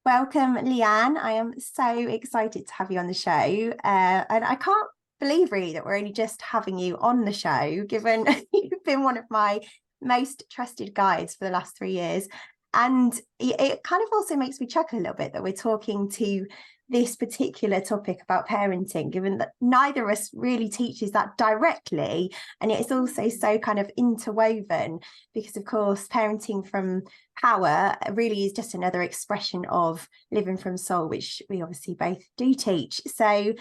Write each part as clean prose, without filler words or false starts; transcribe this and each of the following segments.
Welcome, Lian. I am so excited to have you on the show. And I can't believe really that we're only just having you on the show, given you've been one of my most trusted guides for the last 3 years. And it kind of also makes me chuckle a little bit that we're talking to this particular topic about parenting, given that neither of us really teaches that directly. And it's also so kind of interwoven because, of course, parenting from power really is just another expression of living from soul, which we obviously both do teach. So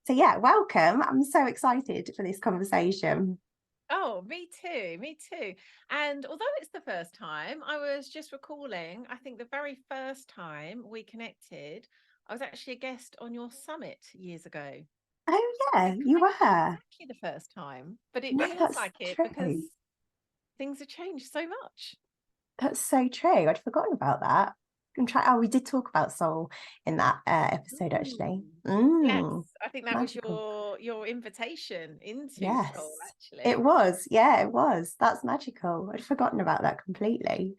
yeah, welcome. I'm so excited for this conversation. Oh, me too, me too. And although it's the first time, I was just recalling, I think the very first time we connected, I was actually a guest on your summit years ago. Oh So yeah, it you might not be were. exactly the first time, but it No, feels that's like it because true. things have changed so much. That's so true. I'd forgotten about that. I'm trying. Oh, we did talk about soul in that episode actually. Mm. Yes, I think that was Magical. your invitation into soul, Yes, it actually. was. Yeah, it was. That's magical. I'd forgotten about that completely.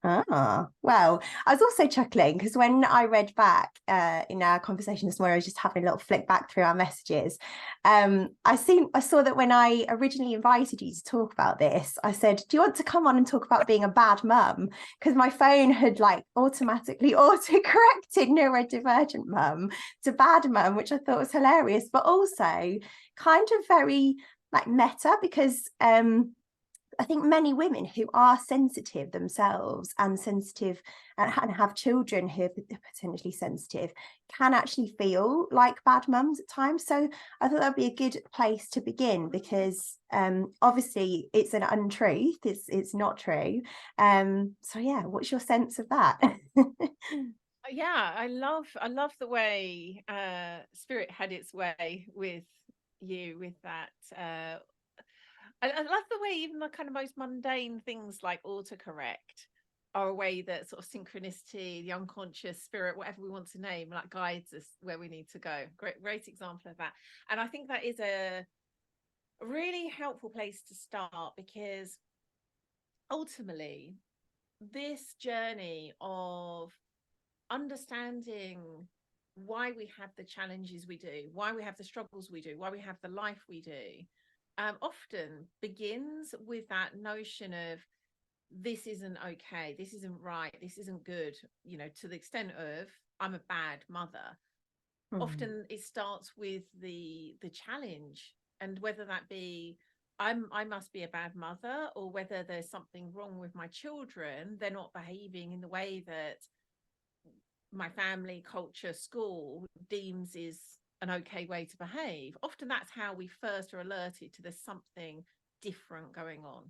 Ah, well, I was also chuckling because when I read back in our conversation this morning, I was just having a little flick back through our messages. I saw that when I originally invited you to talk about this, I said, "Do you want to come on and talk about being a bad mum?" Because my phone had like automatically auto-corrected neurodivergent mum to bad mum, which I thought was hilarious, but also kind of very like meta because I think many women who are sensitive themselves and sensitive and have children who are potentially sensitive can actually feel like bad mums at times. So I thought that'd be a good place to begin because obviously it's an untruth. It's not true. So yeah, what's your sense of that? Yeah, I love the way spirit had its way with you with that. I love the way even the kind of most mundane things like autocorrect are a way that sort of synchronicity, the unconscious spirit, whatever we want to name, like guides us where we need to go. Great example of that. And I think that is a really helpful place to start because ultimately this journey of understanding why we have the challenges we do, why we have the struggles we do, why we have the life we do, often begins with that notion of this isn't okay, this isn't right, this isn't good, to the extent of I'm a bad mother. Hmm. Often it starts with the challenge, and whether that be I must be a bad mother, or whether there's something wrong with my children, they're not behaving in the way that my family, culture, school deems is an okay way to behave. Often that's how we first are alerted to there's something different going on,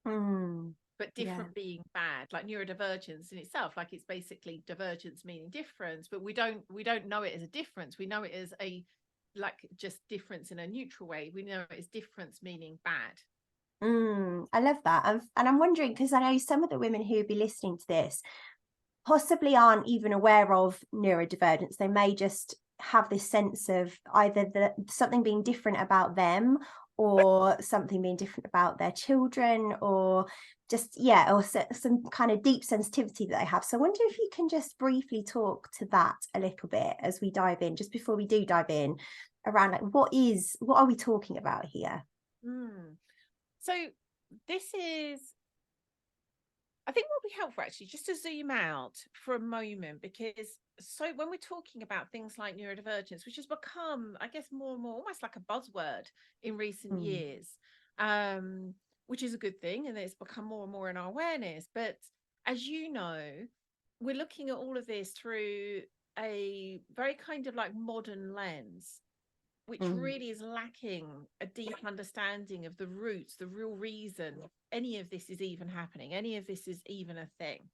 Hmm. but Yeah. different being bad, like neurodivergence in itself. Like it's basically divergence meaning difference, but we don't know it as a difference. We know it as a like just difference in a neutral way. We know it as difference meaning bad. I love that. And I'm wondering, because I know some of the women who would be listening to this possibly aren't even aware of neurodivergence. They may just have this sense of either something being different about them or something being different about their children or just yeah or some kind of deep sensitivity that they have. So I wonder if you can just briefly talk to that a little bit as we dive in, just before we do dive in, around like what are we talking about here? Mm. So this is, I think what would be helpful actually just to zoom out for a moment, because so when we're talking about things like neurodivergence, which has become, I guess, more and more almost like a buzzword in recent Mm, years, um, which is a good thing, and it's become more and more in our awareness. But as you know, we're looking at all of this through a very kind of like modern lens, which mm, really is lacking a deep understanding of the roots, the real reason any of this is even happening, any of this is even a thing.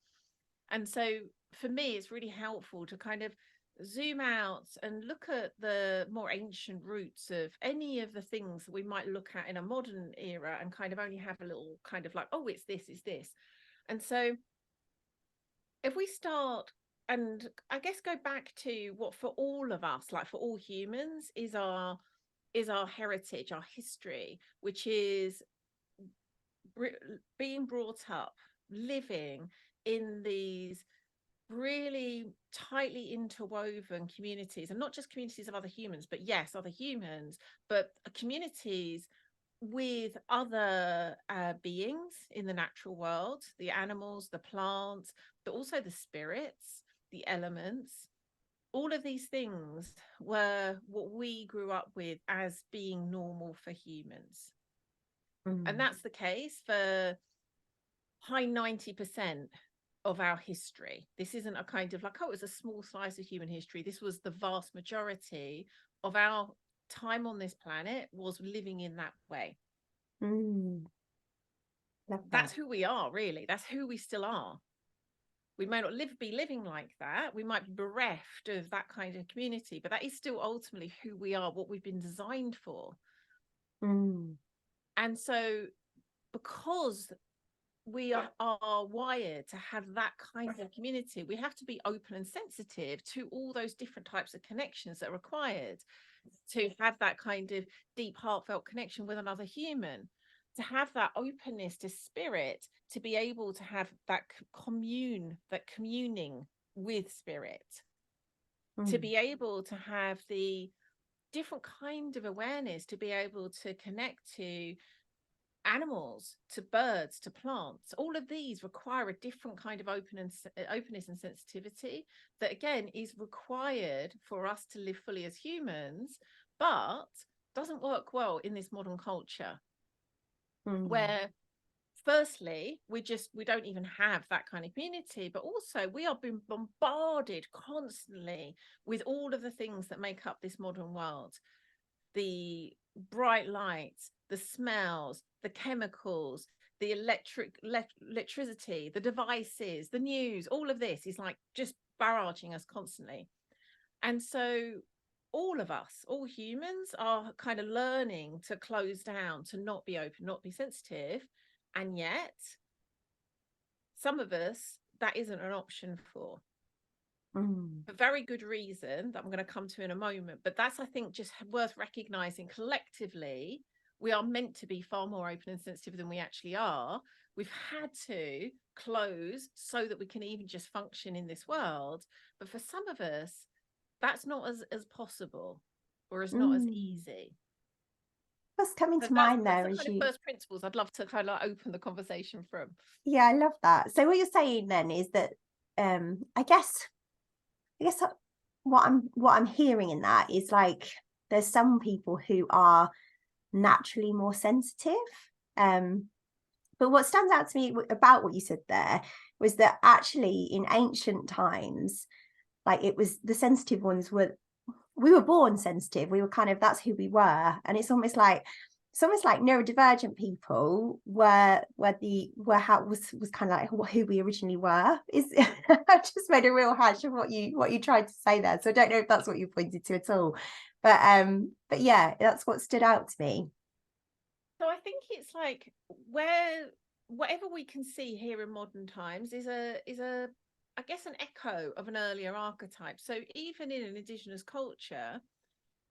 And so for me, it's really helpful to kind of zoom out and look at the more ancient roots of any of the things that we might look at in a modern era and kind of only have a little kind of like, oh, it's this. And so if we start and I guess go back to what for all of us, like for all humans, is our heritage, our history, which is being brought up, living in these really tightly interwoven communities, and not just communities of other humans, but yes, other humans, but communities with other beings in the natural world, the animals, the plants, but also the spirits, the elements. All of these things were what we grew up with as being normal for humans. And Mm. that's the case for high 90% of our history. This isn't a kind of like, oh, it's a small slice of human history. This was the vast majority of our time on this planet was living in that way. Mm. Love That's that. who we are, really. That's who we still are. We may not be living like that. We might be bereft of that kind of community, but that is still ultimately who we are, what we've been designed for. Mm. And so, because we are wired to have that kind of community, we have to be open and sensitive to all those different types of connections that are required to have that kind of deep, heartfelt connection with another human, to have that openness to spirit, to be able to have that communing with spirit, to Mm. be able to have the different kind of awareness, to be able to connect to animals, to birds, to plants. All of these require a different kind of openness and sensitivity that again is required for us to live fully as humans, but doesn't work well in this modern culture Mm. where firstly we don't even have that kind of community, but also we are being bombarded constantly with all of the things that make up this modern world: the bright lights, the smells, the chemicals, the electricity, the devices, the news. All of this is like just barraging us constantly. And so all of us, all humans, are kind of learning to close down, to not be open, not be sensitive. And yet some of us, that isn't an option for Mm. a very good reason that I'm going to come to in a moment. But that's, I think, just worth recognizing collectively. We are meant to be far more open and sensitive than we actually are. We've had to close so that we can even just function in this world. But for some of us, that's not as possible, or as not as Mm. easy. What's coming So to that's mind that's there the as kind of you, first principles I'd love to kind of open the conversation from. yeah, I love that. So what you're saying then is that I guess what I'm hearing in that is like there's some people who are naturally more sensitive. Um, but what stands out to me about what you said there was that actually in ancient times, like it was the sensitive ones we were born sensitive. We were kind of, that's who we were. And it's almost like neurodivergent people were how was kind of like who we originally were. Is I just made a real hash of what you tried to say there. So I don't know if that's what you pointed to at all. But yeah, that's what stood out to me. So I think it's like where whatever we can see here in modern times is a I guess an echo of an earlier archetype. So even in an indigenous culture,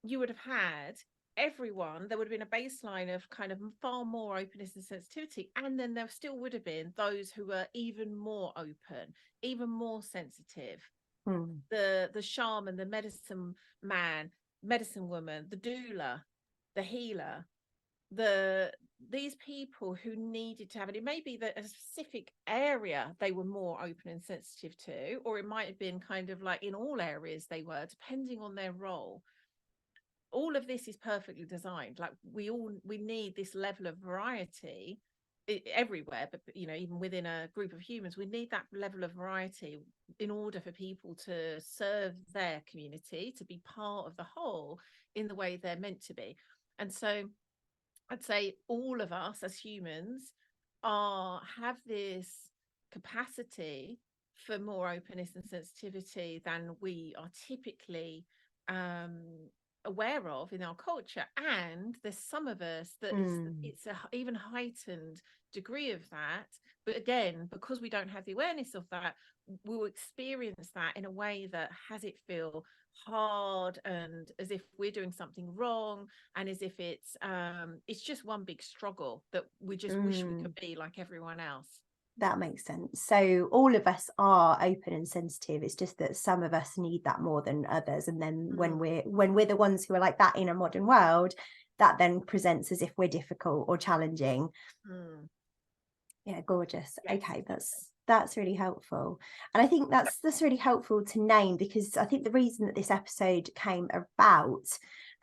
you would have had everyone, there would have been a baseline of kind of far more openness and sensitivity. And then there still would have been those who were even more open, even more sensitive. Hmm. The shaman, the medicine man, medicine woman, the doula, the healer, these people who needed to have it. It may be that a specific area they were more open and sensitive to, or it might have been kind of like in all areas they were, depending on their role. All of this is perfectly designed. Like we need this level of variety everywhere, but even within a group of humans, we need that level of variety in order for people to serve their community, to be part of the whole in the way they're meant to be. And so I'd say all of us as humans have this capacity for more openness and sensitivity than we are typically um, aware of in our culture. And there's some of us that Hmm. it's a even heightened degree of that. But again, because we don't have the awareness of that, we'll experience that in a way that has it feel hard and as if we're doing something wrong, and as if it's just one big struggle that we just wish we Hmm. could be like everyone else. That makes sense. So all of us are open and sensitive. It's just that some of us need that more than others. And then when we're the ones who are like that in a modern world, that then presents as if we're difficult or challenging. Yeah, gorgeous. Yes. Okay, that's really helpful. And I think that's really helpful to name, because I think the reason that this episode came about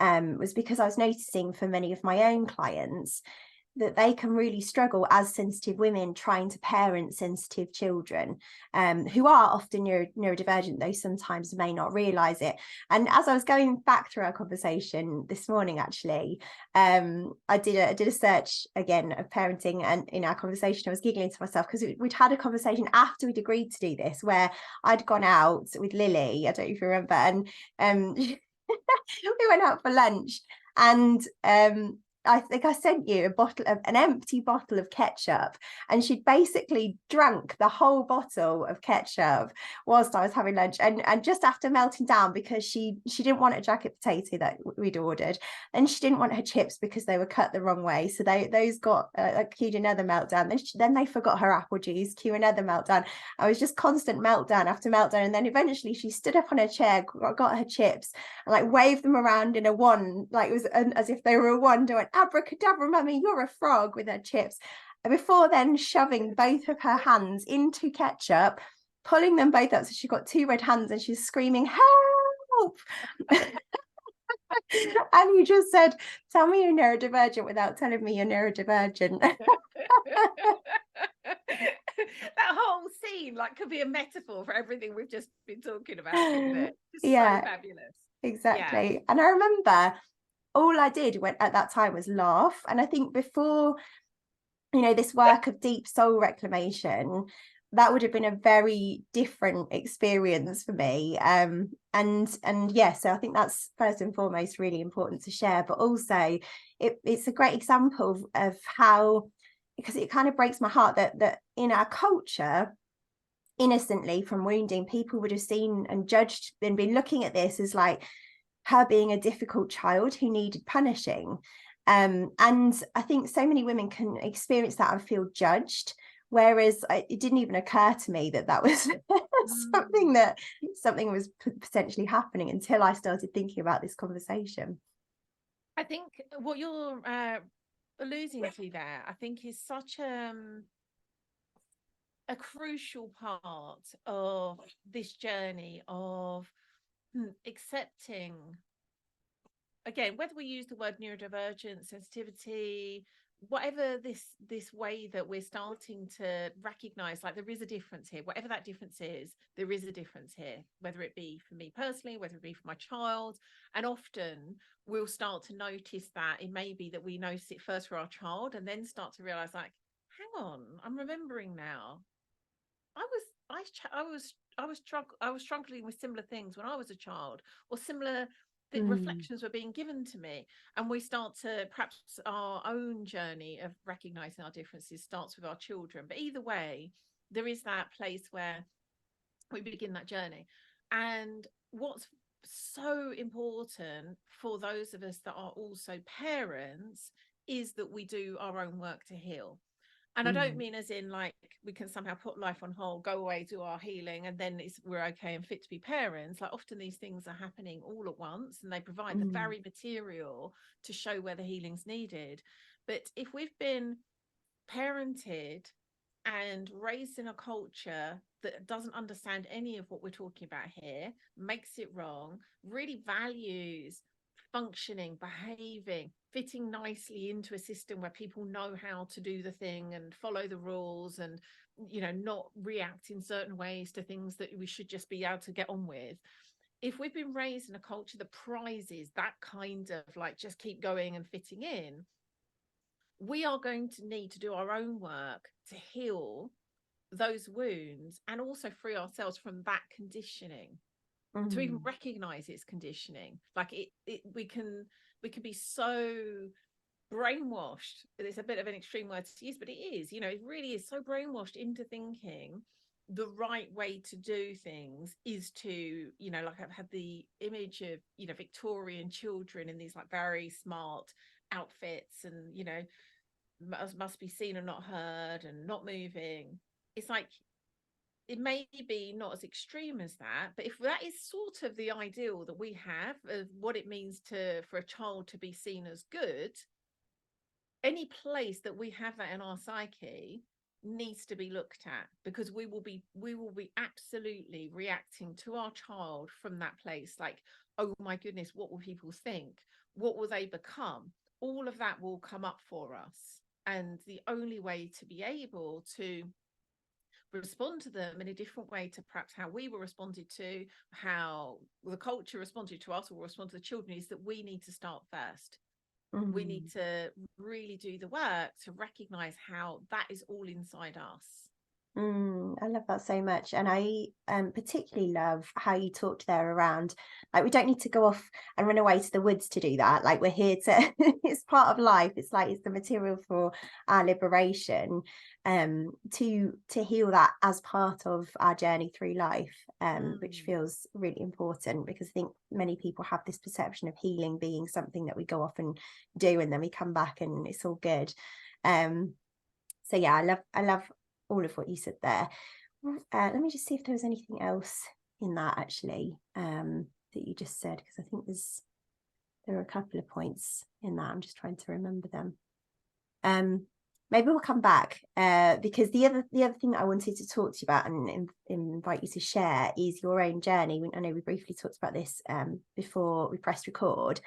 was because I was noticing for many of my own clients that they can really struggle as sensitive women trying to parent sensitive children, who are often neurodivergent, though sometimes may not realize it. And as I was going back through our conversation this morning, actually, I did a search again of parenting, and in our conversation I was giggling to myself because we'd had a conversation after we'd agreed to do this, where I'd gone out with Lily, I don't know if you remember, and we went out for lunch, and I think I sent you an empty bottle of ketchup, and she'd basically drank the whole bottle of ketchup whilst I was having lunch, and just after melting down, because she didn't want a jacket potato that we'd ordered, and she didn't want her chips because they were cut the wrong way, so those got cued another meltdown. Then they forgot her apple juice, cue another meltdown. I was just constant meltdown after meltdown, and then eventually she stood up on her chair, got her chips, and like waved them around in a wand, like it was as if they were a wand, and went, abracadabra, mummy, you're a frog, with her chips, before then shoving both of her hands into ketchup, pulling them both up so she got two red hands, and she's screaming, help. And you just said, tell me you're neurodivergent without telling me you're neurodivergent. That whole scene like could be a metaphor for everything we've just been talking about, couldn't it? It's yeah, so fabulous. exactly. Yeah. And I remember all I did at that time was laugh. And I think before, this work of deep soul reclamation, that would have been a very different experience for me. And yeah, so I think that's first and foremost really important to share, but also it's a great example of how, because it kind of breaks my heart that in our culture, innocently from wounding, people would have seen and judged and been looking at this as like her being a difficult child who needed punishing. And I think so many women can experience that and feel judged, whereas it didn't even occur to me that was something was potentially happening until I started thinking about this conversation. I think what you're alluding to there, I think, is such a crucial part of this journey of accepting, again, whether we use the word neurodivergent, sensitivity, whatever this way that we're starting to recognize, like there is a difference here, whatever that difference is, there is a difference here, whether it be for me personally, whether it be for my child. And often we'll start to notice that it may be that we notice it first for our child and then start to realize, like, hang on, I'm remembering now, I was struggling with similar things when I was a child, or similar reflections were being given to me. And we start to, perhaps our own journey of recognizing our differences starts with our children, but either way, there is that place where we begin that journey. And what's so important for those of us that are also parents is that we do our own work to heal. And I don't mean as in like we can somehow put life on hold, go away, do our healing, and then we're okay and fit to be parents. Like often these things are happening all at once, and they provide the very material to show where the healing's needed. But if we've been parented and raised in a culture that doesn't understand any of what we're talking about here, makes it wrong, really values functioning, behaving, fitting nicely into a system where people know how to do the thing and follow the rules, and not react in certain ways to things that we should just be able to get on with. If we've been raised in a culture that prizes that kind of like just keep going and fitting in, we are going to need to do our own work to heal those wounds and also free ourselves from that conditioning, to even recognize its conditioning. Like we can be so brainwashed. It's a bit of an extreme word to use, but it is, it really is so brainwashed into thinking the right way to do things is to, like I've had the image of, Victorian children in these like very smart outfits and, must be seen and not heard and not moving. it's like, it may be not as extreme as that, but if that is sort of the ideal that we have of what it means for a child to be seen as good, any place that we have that in our psyche needs to be looked at, because we will be absolutely reacting to our child from that place, like, oh my goodness, what will people think, what will they become? All of that will come up for us, and the only way to be able to respond to them in a different way to perhaps how we were responded to, how the culture responded to us or respond to the children, is that we need to start first. We need to really do the work to recognize how that is all inside us. I love that so much. And I particularly love how you talked there around, like, we don't need to go off and run away to the woods to do that. Like, we're here to, it's part of life. It's like, it's the material for our liberation, to heal that as part of our journey through life, which feels really important, because I think many people have this perception of healing being something that we go off and do and then we come back and it's all good. So yeah, I love all of what you said there. Let me just see if there was anything else in that actually, that you just said, because I think there are a couple of points in that. I'm just trying to remember them. Maybe we'll come back, because the other thing that I wanted to talk to you about and invite you to share is your own journey. I know we briefly talked about this before we pressed record.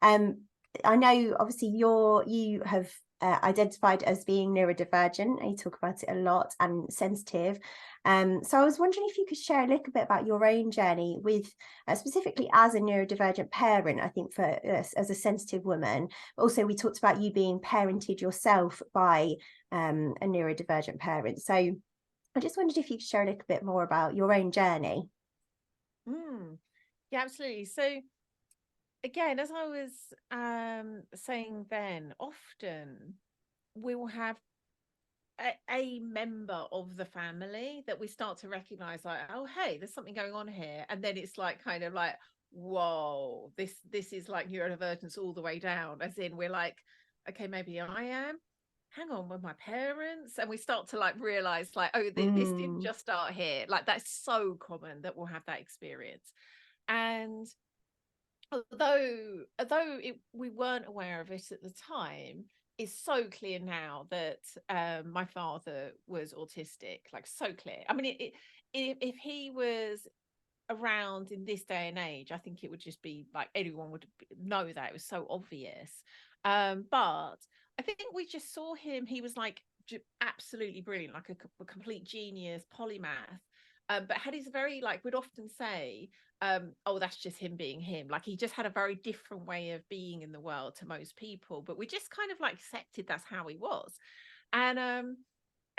I know obviously you have identified as being neurodivergent, and you talk about it a lot, and sensitive. So I was wondering if you could share a little bit about your own journey with, specifically as a neurodivergent parent, I think for us as a sensitive woman. Also, we talked about you being parented yourself by a neurodivergent parent. So I just wondered if you could share a little bit more about your own journey. Yeah, absolutely. So again, as I was saying then, often we will have a member of the family that we start to recognize, like, oh hey, there's something going on here, and then it's like, kind of like, whoa, this is like neurodivergence all the way down, as in we're like, okay, maybe I am, hang on, with my parents, and we start to like realize, like, oh, this didn't just start here. Like, that's so common that we'll have that experience. And although we weren't aware of it at the time, it's so clear now that my father was autistic, like, so clear. I mean, if he was around in this day and age, I think it would just be like anyone would know that it was so obvious. But I think we just saw him. He was like absolutely brilliant, like a complete genius, polymath. But had his very, like, we'd often say, oh, that's just him being him. Like, he just had a very different way of being in the world to most people. But we just kind of like accepted that's how he was. And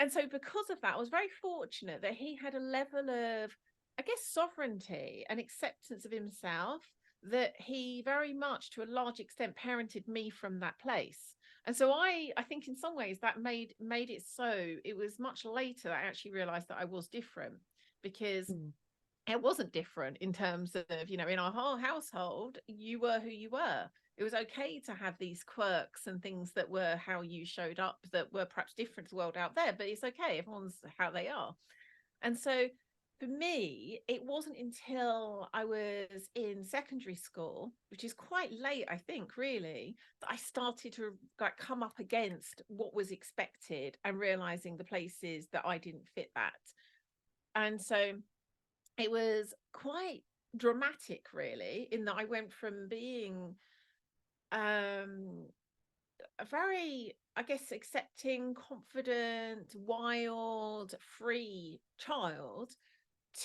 so because of that, I was very fortunate that he had a level of, I guess, sovereignty and acceptance of himself, that he very much, to a large extent, parented me from that place. And so I think in some ways that made it so it was much later that I actually realized that I was different, because it wasn't different in terms of, in our whole household, you were who you were. It was okay to have these quirks and things that were how you showed up, that were perhaps different to the world out there, but it's okay. Everyone's how they are. And so for me, it wasn't until I was in secondary school, which is quite late, I think, really, that I started to like come up against what was expected and realizing the places that I didn't fit that. And so it was quite dramatic, really, in that I went from being a very, I guess, accepting, confident, wild, free child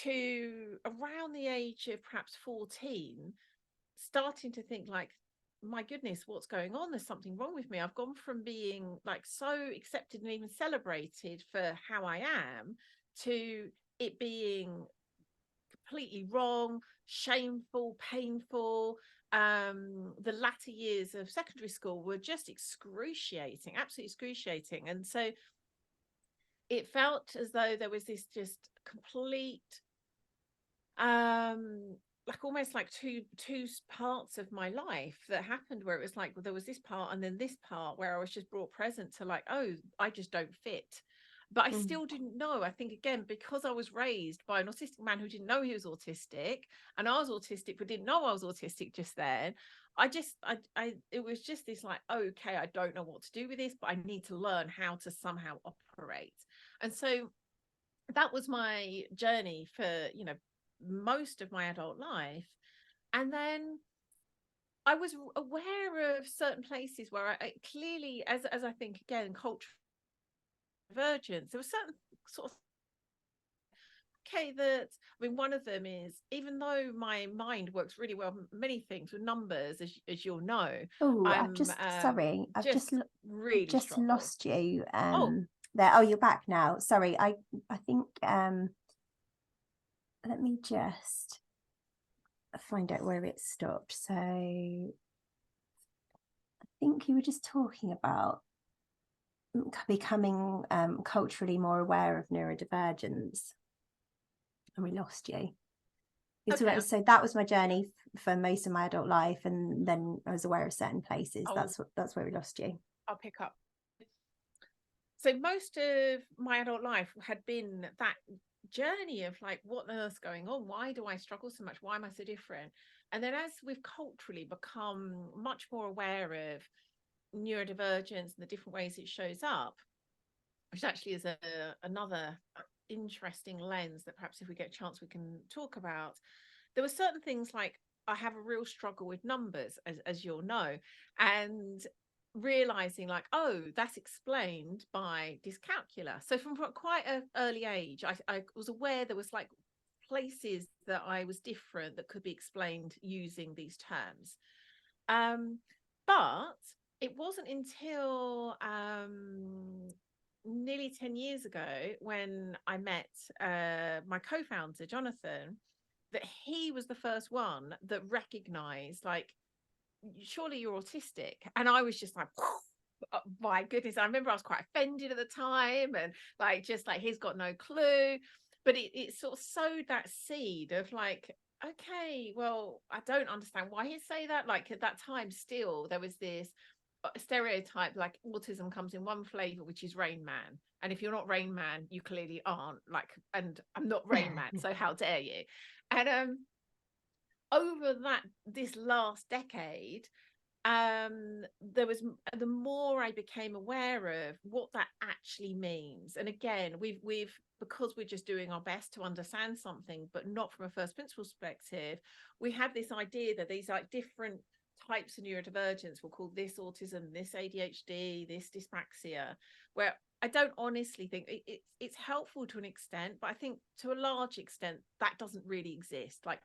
to around the age of perhaps 14, starting to think like, my goodness, what's going on? There's something wrong with me. I've gone from being like so accepted and even celebrated for how I am, to it being completely wrong, shameful, painful. The latter years of secondary school were just excruciating, absolutely excruciating. And so it felt as though there was this just complete, like almost like two parts of my life that happened, where it was like, well, there was this part and then this part where I was just brought present to like, oh, I just don't fit. but I still didn't know. I think, again, because I was raised by an autistic man who didn't know he was autistic, and I was autistic but didn't know I was autistic just then. It was just this like, okay, I don't know what to do with this, but I need to learn how to somehow operate. And so that was my journey for, most of my adult life. And then I was aware of certain places where I clearly, as I think, again, cultural divergence, there was certain sort of, okay, that, I mean, one of them is, even though my mind works really well, many things with numbers, as you'll know, Oh, I've I'm just sorry, I've just really just struggle. lost you. Oh, There. Oh, you're back now. Sorry, I think let me just find out where it stopped. So I think you were just talking about becoming culturally more aware of neurodivergence, and we lost you. okay. So that was my journey for most of my adult life, and then I was aware of certain places. That's where we lost you. I'll pick up. So most of my adult life had been that journey of like, what on earth's going on? Why do I struggle so much? Why am I so different? And then as we've culturally become much more aware of neurodivergence and the different ways it shows up, which actually is another interesting lens that perhaps if we get a chance we can talk about. There were certain things like, I have a real struggle with numbers, as you'll know, and realizing like, oh, that's explained by dyscalculia. So from quite an early age, I was aware there was like places that I was different that could be explained using these terms. But it wasn't until nearly 10 years ago when I met my co-founder, Jonathan, that he was the first one that recognized, like, surely you're autistic. And I was just like, oh, my goodness. I remember I was quite offended at the time, and like, just like, he's got no clue. But it sort of sowed that seed of like, okay, well, I don't understand why he'd say that. Like, at that time, still, there was this stereotype, like autism comes in one flavor, which is Rain Man. And if you're not Rain Man, you clearly aren't. Like, and I'm not Rain Man, so how dare you? And over this last decade, there was, the more I became aware of what that actually means. And again, we've because we're just doing our best to understand something, but not from a first principles perspective, we have this idea that these like different types of neurodivergence, we'll call this autism, this ADHD, this dyspraxia, where I don't honestly think it's helpful to an extent, but I think to a large extent that doesn't really exist. Like,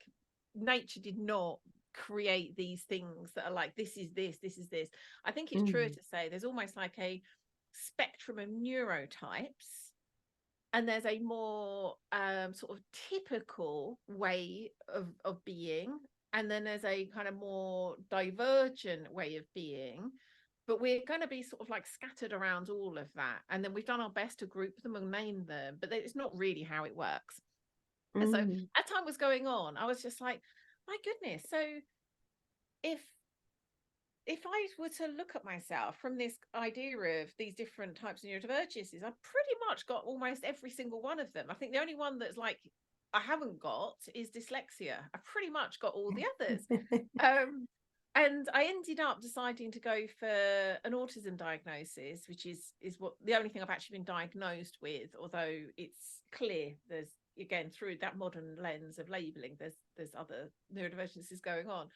nature did not create these things that are like, this is this, this is this. I think it's truer to say there's almost like a spectrum of neurotypes, and there's a more sort of typical way of being, and then there's a kind of more divergent way of being. But we're going to be sort of like scattered around all of that, and then we've done our best to group them and name them, but it's not really how it works. And so as time was going on, I was just like, my goodness. So if I were to look at myself from this idea of these different types of neurodivergences, I've pretty much got almost every single one of them. I think the only one that's like I haven't got is dyslexia. I pretty much got all the others. And I ended up deciding to go for an autism diagnosis, which is what the only thing I've actually been diagnosed with, although it's clear there's, again, through that modern lens of labeling, there's other neurodivergences going on.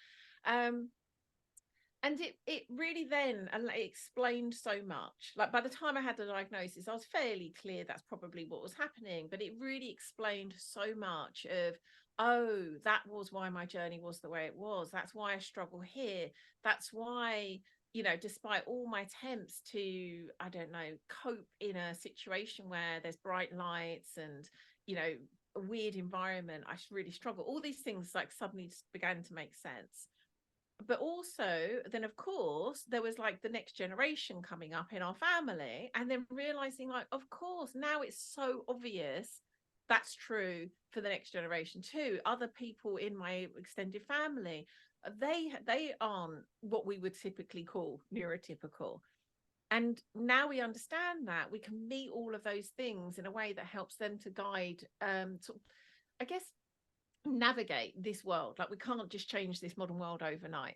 And it really then explained so much. Like, by the time I had the diagnosis, I was fairly clear that's probably what was happening, but it really explained so much of, oh, that was why my journey was the way it was. That's why I struggle here. That's why, despite all my attempts to, I don't know, cope in a situation where there's bright lights and, a weird environment, I really struggle. All these things like suddenly just began to make sense. But also then, of course, there was like the next generation coming up in our family, and then realizing, like, of course, now it's so obvious that's true for the next generation too. Other people in my extended family, they aren't what we would typically call neurotypical. And now we understand that we can meet all of those things in a way that helps them to guide, I guess, navigate this world. Like, we can't just change this modern world overnight,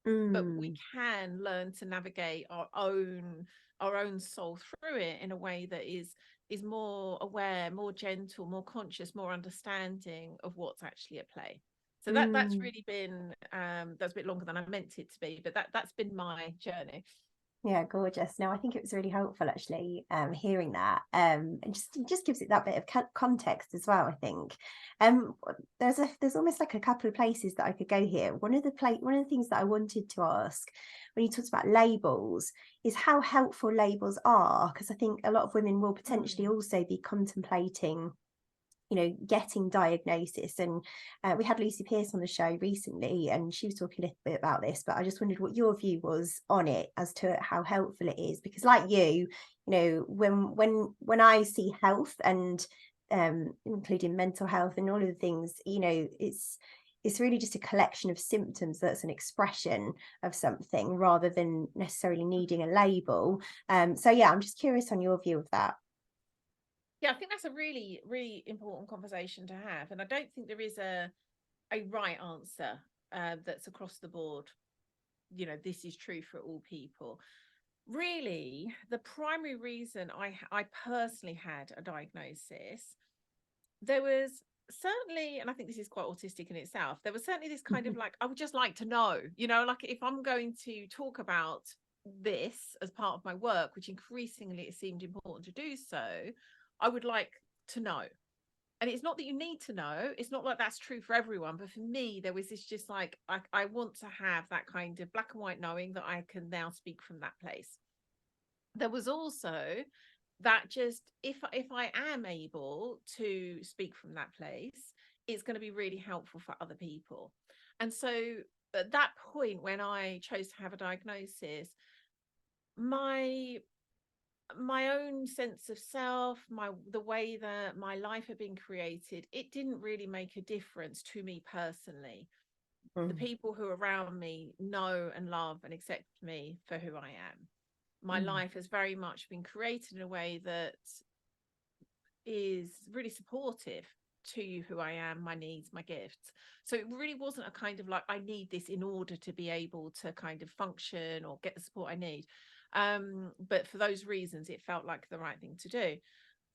but we can learn to navigate our own soul through it in a way that is more aware, more gentle, more conscious, more understanding of what's actually at play. So that's really been that's a bit longer than I meant it to be, but that's been my journey. Yeah, gorgeous. No, I think it was really helpful actually, hearing that. And just gives it that bit of context as well, I think. There's almost like a couple of places that I could go here. One of the things that I wanted to ask when you talked about labels is how helpful labels are, because I think a lot of women will potentially also be contemplating, you know, getting diagnosis. And we had Lucy Pearce on the show recently, and she was talking a little bit about this, but I just wondered what your view was on it as to how helpful it is, because like you know, when I see health and including mental health and all of the things, you know, it's really just a collection of symptoms that's an expression of something rather than necessarily needing a label. So yeah, I'm just curious on your view of that. Yeah, I think that's a really, really important conversation to have. And I don't think there is a right answer that's across the board. You know, this is true for all people. Really, the primary reason I personally had a diagnosis, there was certainly, and I think this is quite autistic in itself, there was certainly this kind of like, I would just like to know, you know, like if I'm going to talk about this as part of my work, which increasingly it seemed important to do so, I would like to know. And it's not that you need to know, it's not like that's true for everyone, but for me there was this just like, I want to have that kind of black and white knowing that I can now speak from that place. There was also that just if I am able to speak from that place, it's going to be really helpful for other people. And so at that point when I chose to have a diagnosis, my own sense of self, the way that my life had been created, it didn't really make a difference to me personally. The people who are around me know and love and accept me for who I am. My life has very much been created in a way that is really supportive to who I am, my needs, my gifts. So it really wasn't a kind of like, I need this in order to be able to kind of function or get the support I need. But for those reasons, it felt like the right thing to do.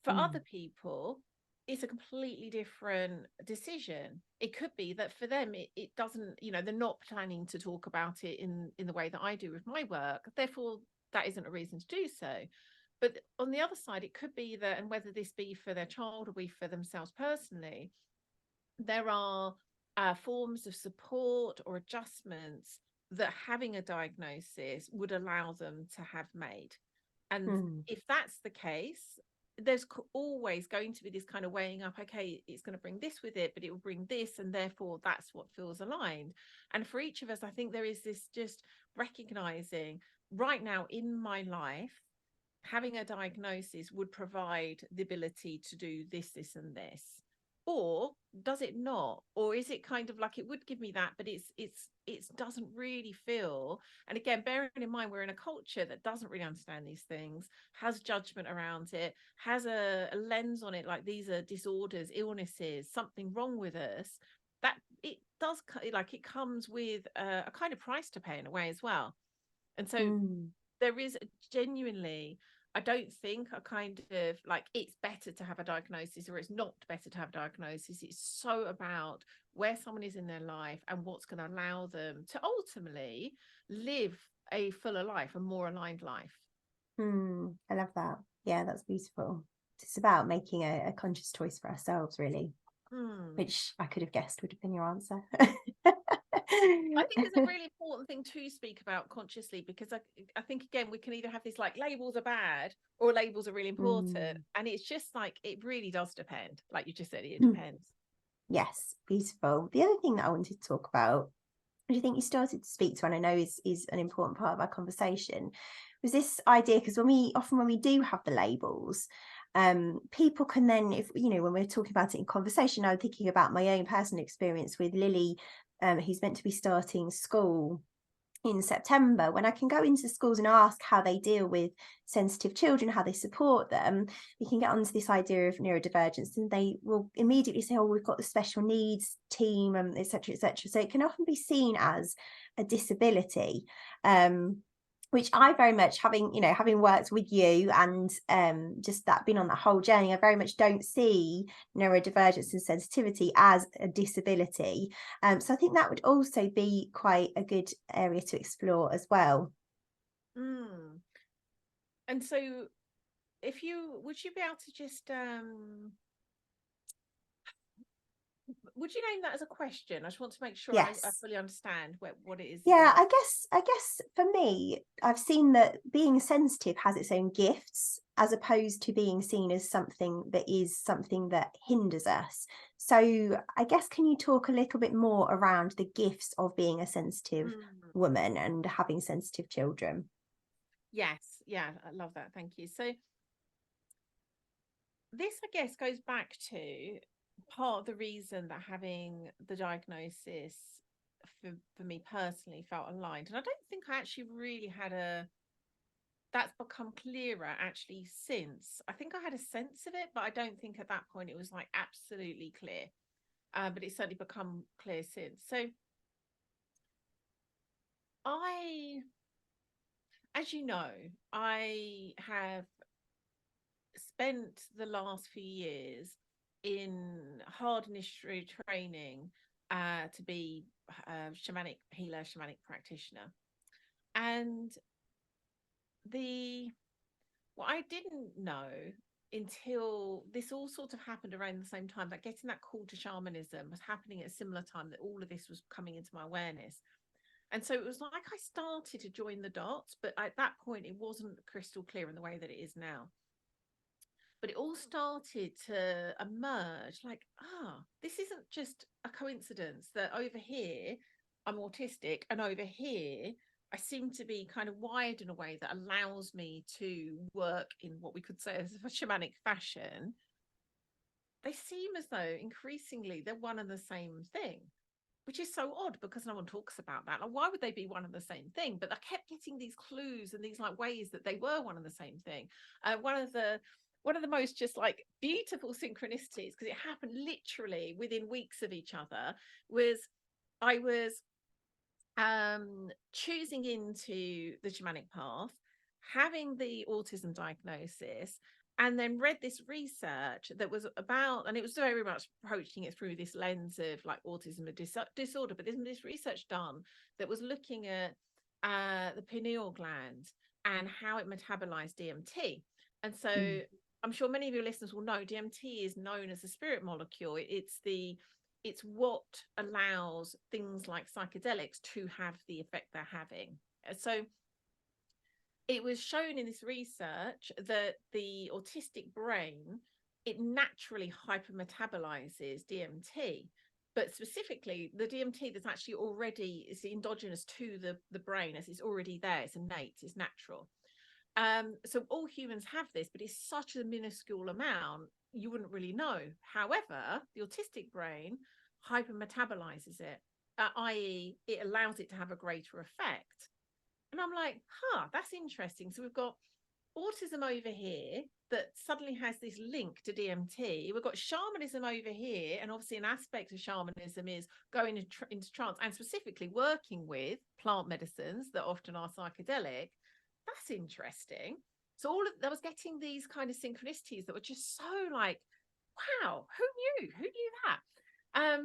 For other people, it's a completely different decision. It could be that for them, it doesn't, you know, they're not planning to talk about it in the way that I do with my work. Therefore, that isn't a reason to do so. But on the other side, it could be that, and whether this be for their child or be for themselves personally, there are forms of support or adjustments that having a diagnosis would allow them to have made. And if that's the case, there's always going to be this kind of weighing up, okay, it's going to bring this with it, but it will bring this, and therefore that's what feels aligned. And for each of us, I think there is this just recognizing right now in my life, having a diagnosis would provide the ability to do this, this, and this. Or does it not? Or is it kind of like it would give me that, but it doesn't really feel. And again, bearing in mind we're in a culture that doesn't really understand these things, has judgment around it, has a lens on it, like these are disorders, illnesses, something wrong with us. That it does, like it comes with a kind of price to pay in a way as well. And so there is genuinely, I don't think a kind of like it's better to have a diagnosis or it's not better to have a diagnosis. It's so about where someone is in their life and what's going to allow them to ultimately live a fuller life, a more aligned life. I love that. Yeah, that's beautiful. It's about making a conscious choice for ourselves, really, which I could have guessed would have been your answer. I think it's a really important thing to speak about consciously, because I think, again, we can either have this like labels are bad or labels are really important. And it's just like, it really does depend. Like you just said, it depends. Yes, beautiful. The other thing that I wanted to talk about, which I think you started to speak to, and I know is an important part of our conversation, was this idea, because when we do have the labels, people can then, if you know, when we're talking about it in conversation, I'm thinking about my own personal experience with Lily, who's meant to be starting school in September, when I can go into schools and ask how they deal with sensitive children, how they support them, we can get onto this idea of neurodivergence, and they will immediately say, oh, we've got the special needs team, and etc., etc. So it can often be seen as a disability, which I very much, having worked with you and just that being on that whole journey, I very much don't see neurodivergence and sensitivity as a disability. So I think that would also be quite a good area to explore as well. And so would you be able to just would you name that as a question? I just want to make sure I Yes. fully understand what it is. Yeah, I guess for me, I've seen that being sensitive has its own gifts, as opposed to being seen as something that hinders us. So I guess, can you talk a little bit more around the gifts of being a sensitive woman and having sensitive children? Yes, yeah, I love that. Thank you. So this, I guess, goes back to part of the reason that having the diagnosis for me personally felt aligned. And I don't think I actually really that's become clearer actually since. I think I had a sense of it, but I don't think at that point it was like absolutely clear. But it's certainly become clear since. So as you know, I have spent the last few years in hard initiatory training to be a shamanic healer, shamanic practitioner. And what I didn't know until this all sort of happened around the same time, that getting that call to shamanism was happening at a similar time that all of this was coming into my awareness. And so it was like I started to join the dots, but at that point it wasn't crystal clear in the way that it is now. But it all started to emerge like, this isn't just a coincidence that over here I'm autistic and over here I seem to be kind of wired in a way that allows me to work in what we could say as a shamanic fashion. They seem as though increasingly they're one and the same thing, which is so odd because no one talks about that. Like, why would they be one and the same thing? But I kept getting these clues and these like ways that they were one and the same thing. One of the most just like beautiful synchronicities, because it happened literally within weeks of each other, was I was choosing into the shamanic path, having the autism diagnosis, and then read this research that was about, and it was very much approaching it through this lens of like autism disorder, but there's this research done that was looking at the pineal gland and how it metabolized DMT. And so I'm sure many of your listeners will know DMT is known as a spirit molecule. It's what allows things like psychedelics to have the effect they're having. So it was shown in this research that the autistic brain, it naturally hypermetabolizes DMT, but specifically the DMT that's actually already is endogenous to the brain, as it's already there, it's innate, it's natural. So all humans have this, but it's such a minuscule amount, you wouldn't really know. However, the autistic brain hypermetabolizes it, i.e., it allows it to have a greater effect. And I'm like, that's interesting. So we've got autism over here that suddenly has this link to DMT. We've got shamanism over here. And obviously an aspect of shamanism is going into trance and specifically working with plant medicines that often are psychedelic. That's interesting. So I was getting these kind of synchronicities that were just so like, wow, who knew that?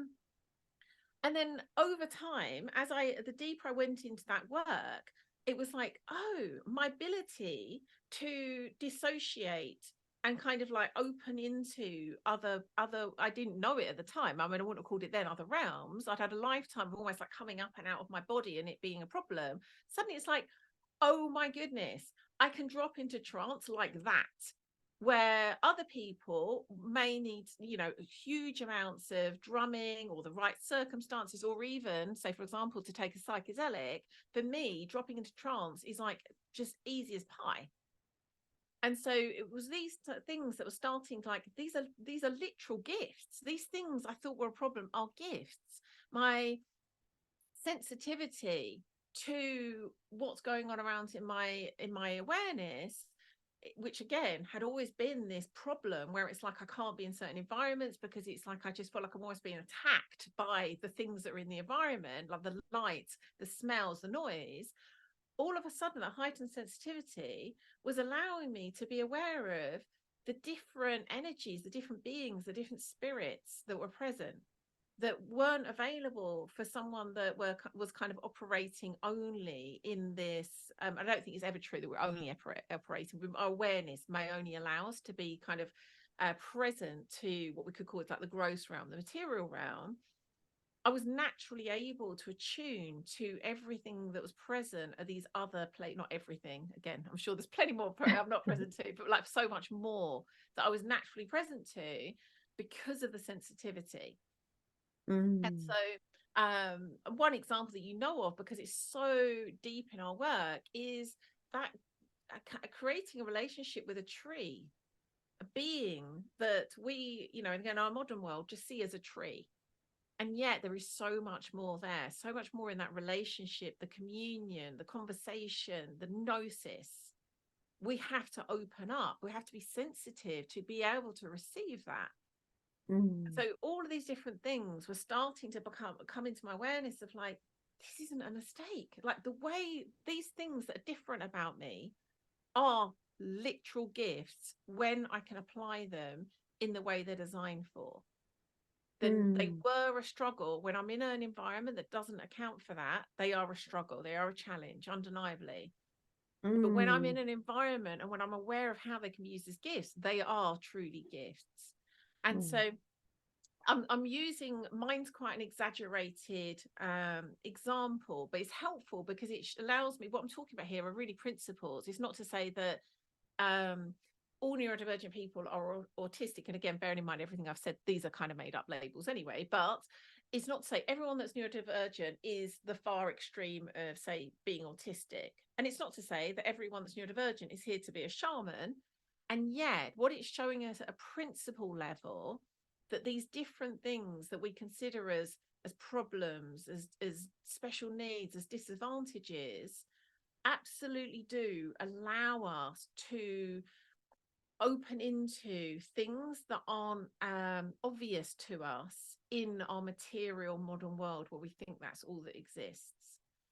And then over time, the deeper I went into that work, it was like, my ability to dissociate and kind of like open into other, I didn't know it at the time. I mean, I wouldn't have called it then other realms. I'd had a lifetime of almost like coming up and out of my body and it being a problem. Suddenly it's like, oh my goodness, I can drop into trance like that, where other people may need, huge amounts of drumming or the right circumstances, or even, say, for example, to take a psychedelic. For me, dropping into trance is like just easy as pie. And so it was these things that were starting to like, these are literal gifts. These things I thought were a problem are gifts. My sensitivity to what's going on around in my awareness, which again had always been this problem where it's like I can't be in certain environments because it's like I just feel like I'm always being attacked by the things that are in the environment, like the lights, the smells, the noise. All of a sudden, that heightened sensitivity was allowing me to be aware of the different energies, the different beings, the different spirits that were present, that weren't available for someone that was kind of operating only in this. I don't think it's ever true that we're only operating. Our awareness may only allow us to be kind of present to what we could call it, like the gross realm, the material realm. I was naturally able to attune to everything that was present at these other not everything. Again, I'm sure there's plenty more I'm not present to, but like so much more that I was naturally present to because of the sensitivity. And so one example that you know of, because it's so deep in our work, is that creating a relationship with a tree, a being that we, again, our modern world just see as a tree. And yet there is so much more there, so much more in that relationship, the communion, the conversation, the gnosis. We have to open up. We have to be sensitive to be able to receive that. So all of these different things were starting to come into my awareness of like, this isn't a mistake. Like the way these things that are different about me are literal gifts when I can apply them in the way they're designed for. Then they were a struggle. When I'm in an environment that doesn't account for that, they are a struggle. They are a challenge, undeniably. But when I'm in an environment and when I'm aware of how they can be used as gifts, they are truly gifts. And so I'm using, mine's quite an exaggerated example, but it's helpful because it allows me, what I'm talking about here are really principles. It's not to say that all neurodivergent people are autistic. And again, bearing in mind everything I've said, these are kind of made up labels anyway, but it's not to say everyone that's neurodivergent is the far extreme of, say, being autistic. And it's not to say that everyone that's neurodivergent is here to be a shaman. And yet what it's showing us at a principle level, that these different things that we consider as problems, as special needs, as disadvantages, absolutely do allow us to open into things that aren't obvious to us in our material modern world where we think that's all that exists.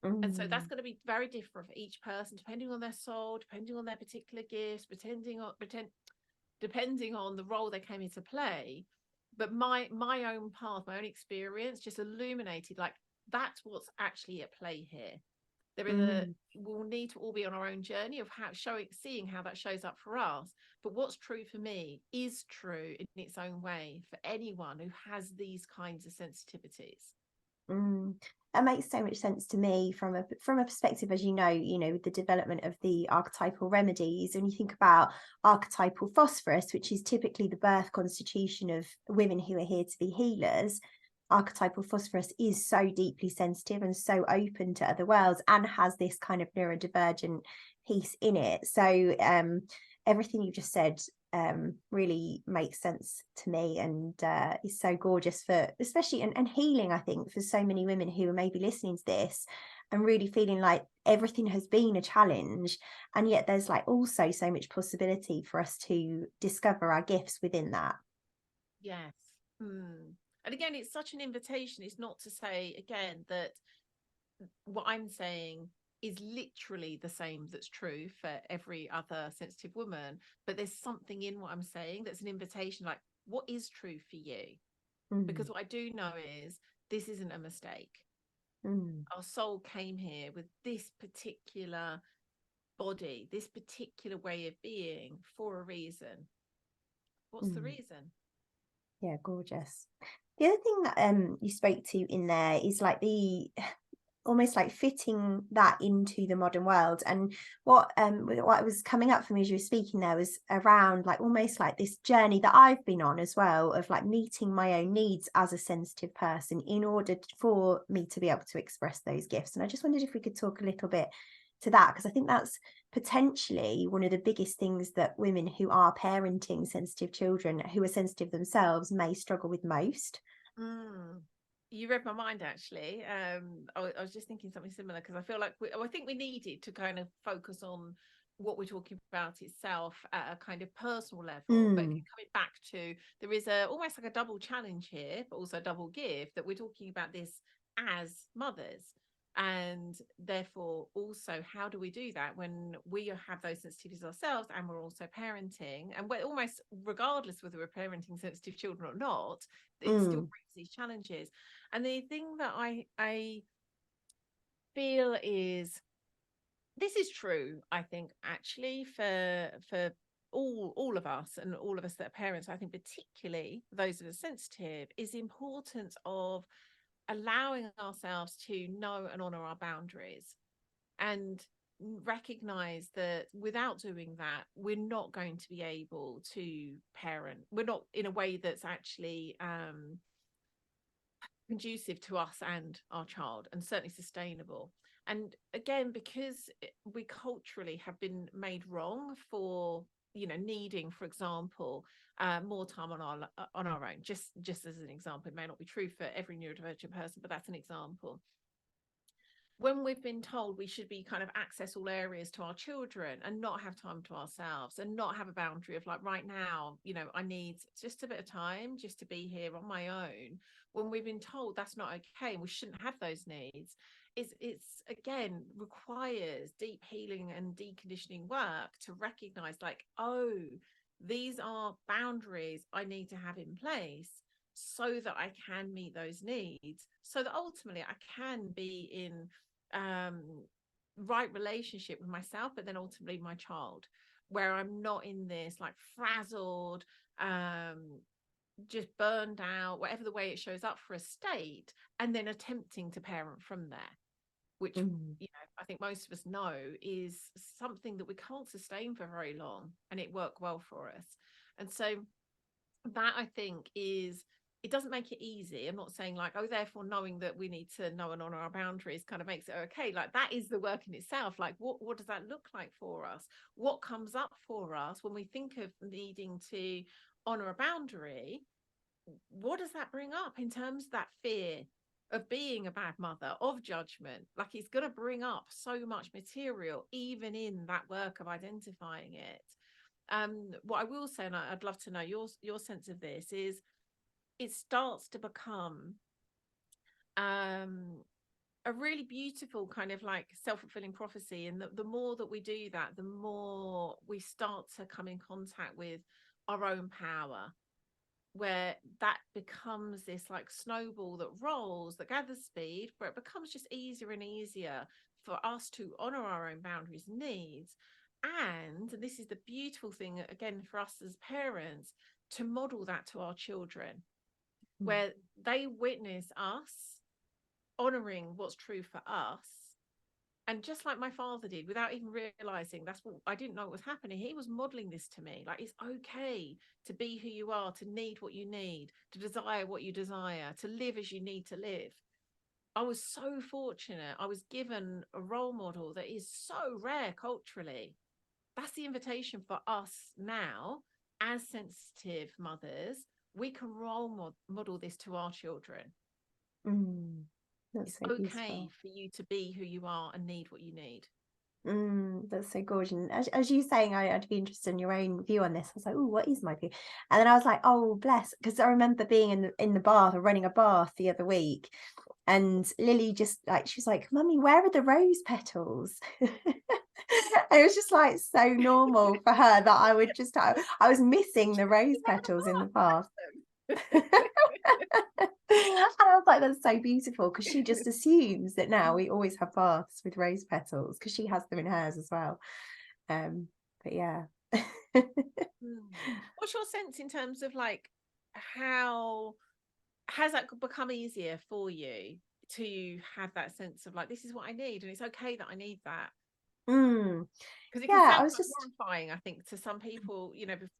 And so that's going to be very different for each person, depending on their soul, depending on their particular gifts, depending on the role they came into play. But my own path, my own experience just illuminated like that's what's actually at play here. There is we'll need to all be on our own journey of seeing how that shows up for us. But what's true for me is true in its own way for anyone who has these kinds of sensitivities. That makes so much sense to me from a perspective, as you know, with the development of the archetypal remedies. And you think about archetypal phosphorus, which is typically the birth constitution of women who are here to be healers. Archetypal phosphorus is so deeply sensitive and so open to other worlds and has this kind of neurodivergent piece in it. So everything you just said really makes sense to me, and is so gorgeous for especially and healing, I think, for so many women who are maybe listening to this and really feeling like everything has been a challenge, and yet there's like also so much possibility for us to discover our gifts within that. Yes. And again, it's such an invitation. It's not to say again that what I'm saying is literally the same that's true for every other sensitive woman, but there's something in what I'm saying that's an invitation, like what is true for you? Because what I do know is this isn't a mistake. Our soul came here with this particular body, this particular way of being for a reason. What's the reason? Yeah, gorgeous. The other thing that you spoke to in there is like the almost like fitting that into the modern world. And what was coming up for me as you were speaking there was around like almost like this journey that I've been on as well, of like meeting my own needs as a sensitive person in order for me to be able to express those gifts. And I just wondered if we could talk a little bit to that, because I think that's potentially one of the biggest things that women who are parenting sensitive children, who are sensitive themselves, may struggle with most. You read my mind, actually. I was just thinking something similar, because I feel like I think we needed to kind of focus on what we're talking about itself at a kind of personal level. But Mm, coming back to, there is almost like a double challenge here, but also a double give, that we're talking about this as mothers. And therefore, also, how do we do that when we have those sensitivities ourselves and we're also parenting? And we're almost, regardless whether we're parenting sensitive children or not, it still mm, brings these challenges. And the thing that I feel is, this is true, I think, actually, for all of us, and all of us that are parents, I think particularly those that are sensitive, is the importance of allowing ourselves to know and honor our boundaries, and recognize that without doing that, we're not going to be able to parent. We're not, in a way that's actually conducive to us and our child, and certainly sustainable. And again, because we culturally have been made wrong for, needing, for example, more time on our own, just as an example. It may not be true for every neurodivergent person, but that's an example. When we've been told we should be kind of access all areas to our children and not have time to ourselves, and not have a boundary of like, right now, I need just a bit of time just to be here on my own. When we've been told that's not okay and we shouldn't have those needs, it's again requires deep healing and deconditioning work to recognize, like, oh, these are boundaries I need to have in place so that I can meet those needs, so that ultimately I can be in right relationship with myself, but then ultimately my child, where I'm not in this like frazzled, just burned out, whatever the way it shows up for a state, and then attempting to parent from there, which mm, I think most of us know is something that we can't sustain for very long, and it worked well for us. And so that, I think, is, it doesn't make it easy. I'm not saying like, oh, therefore knowing that we need to know and honor our boundaries kind of makes it okay. Like, that is the work in itself. Like, what does that look like for us? What comes up for us when we think of needing to honor a boundary? What does that bring up in terms of that fear of being a bad mother, of judgment? Like, it's going to bring up so much material, even in that work of identifying it. What I will say, and I'd love to know your sense of this, is it starts to become a really beautiful kind of like self-fulfilling prophecy. And the more that we do that, the more we start to come in contact with our own power, where that becomes this like snowball that rolls, that gathers speed, where it becomes just easier and easier for us to honor our own boundaries and needs. And this is the beautiful thing, again, for us as parents, to model that to our children, where they witness us honoring what's true for us. And just like my father did, without even realizing, that's what I didn't know what was happening, he was modeling this to me. Like, it's okay to be who you are, to need what you need, to desire what you desire, to live as you need to live. I was so fortunate. I was given a role model that is so rare culturally. That's the invitation for us now, as sensitive mothers. We can role model this to our children. mm. That's It's so okay beautiful. for you to be who you are and need what you need. That's so gorgeous. And as you saying, I'd be interested in your own view on this. I was like, oh, what is my view? And then I was like, oh, bless, because I remember being in the bath or running a bath the other week, and Lily just like, she was like, Mummy, where are the rose petals? It was just like so normal for her that I would just, I was missing the rose petals in the bath. And I was like, that's so beautiful, because she just assumes that now we always have baths with rose petals because she has them in hers as well. But yeah. What's your sense in terms of like, how has that become easier for you to have that sense of like, this is what I need, and it's okay that I need that? Mm, Because it can yeah, sound I was quite just, horrifying, I think, to some people,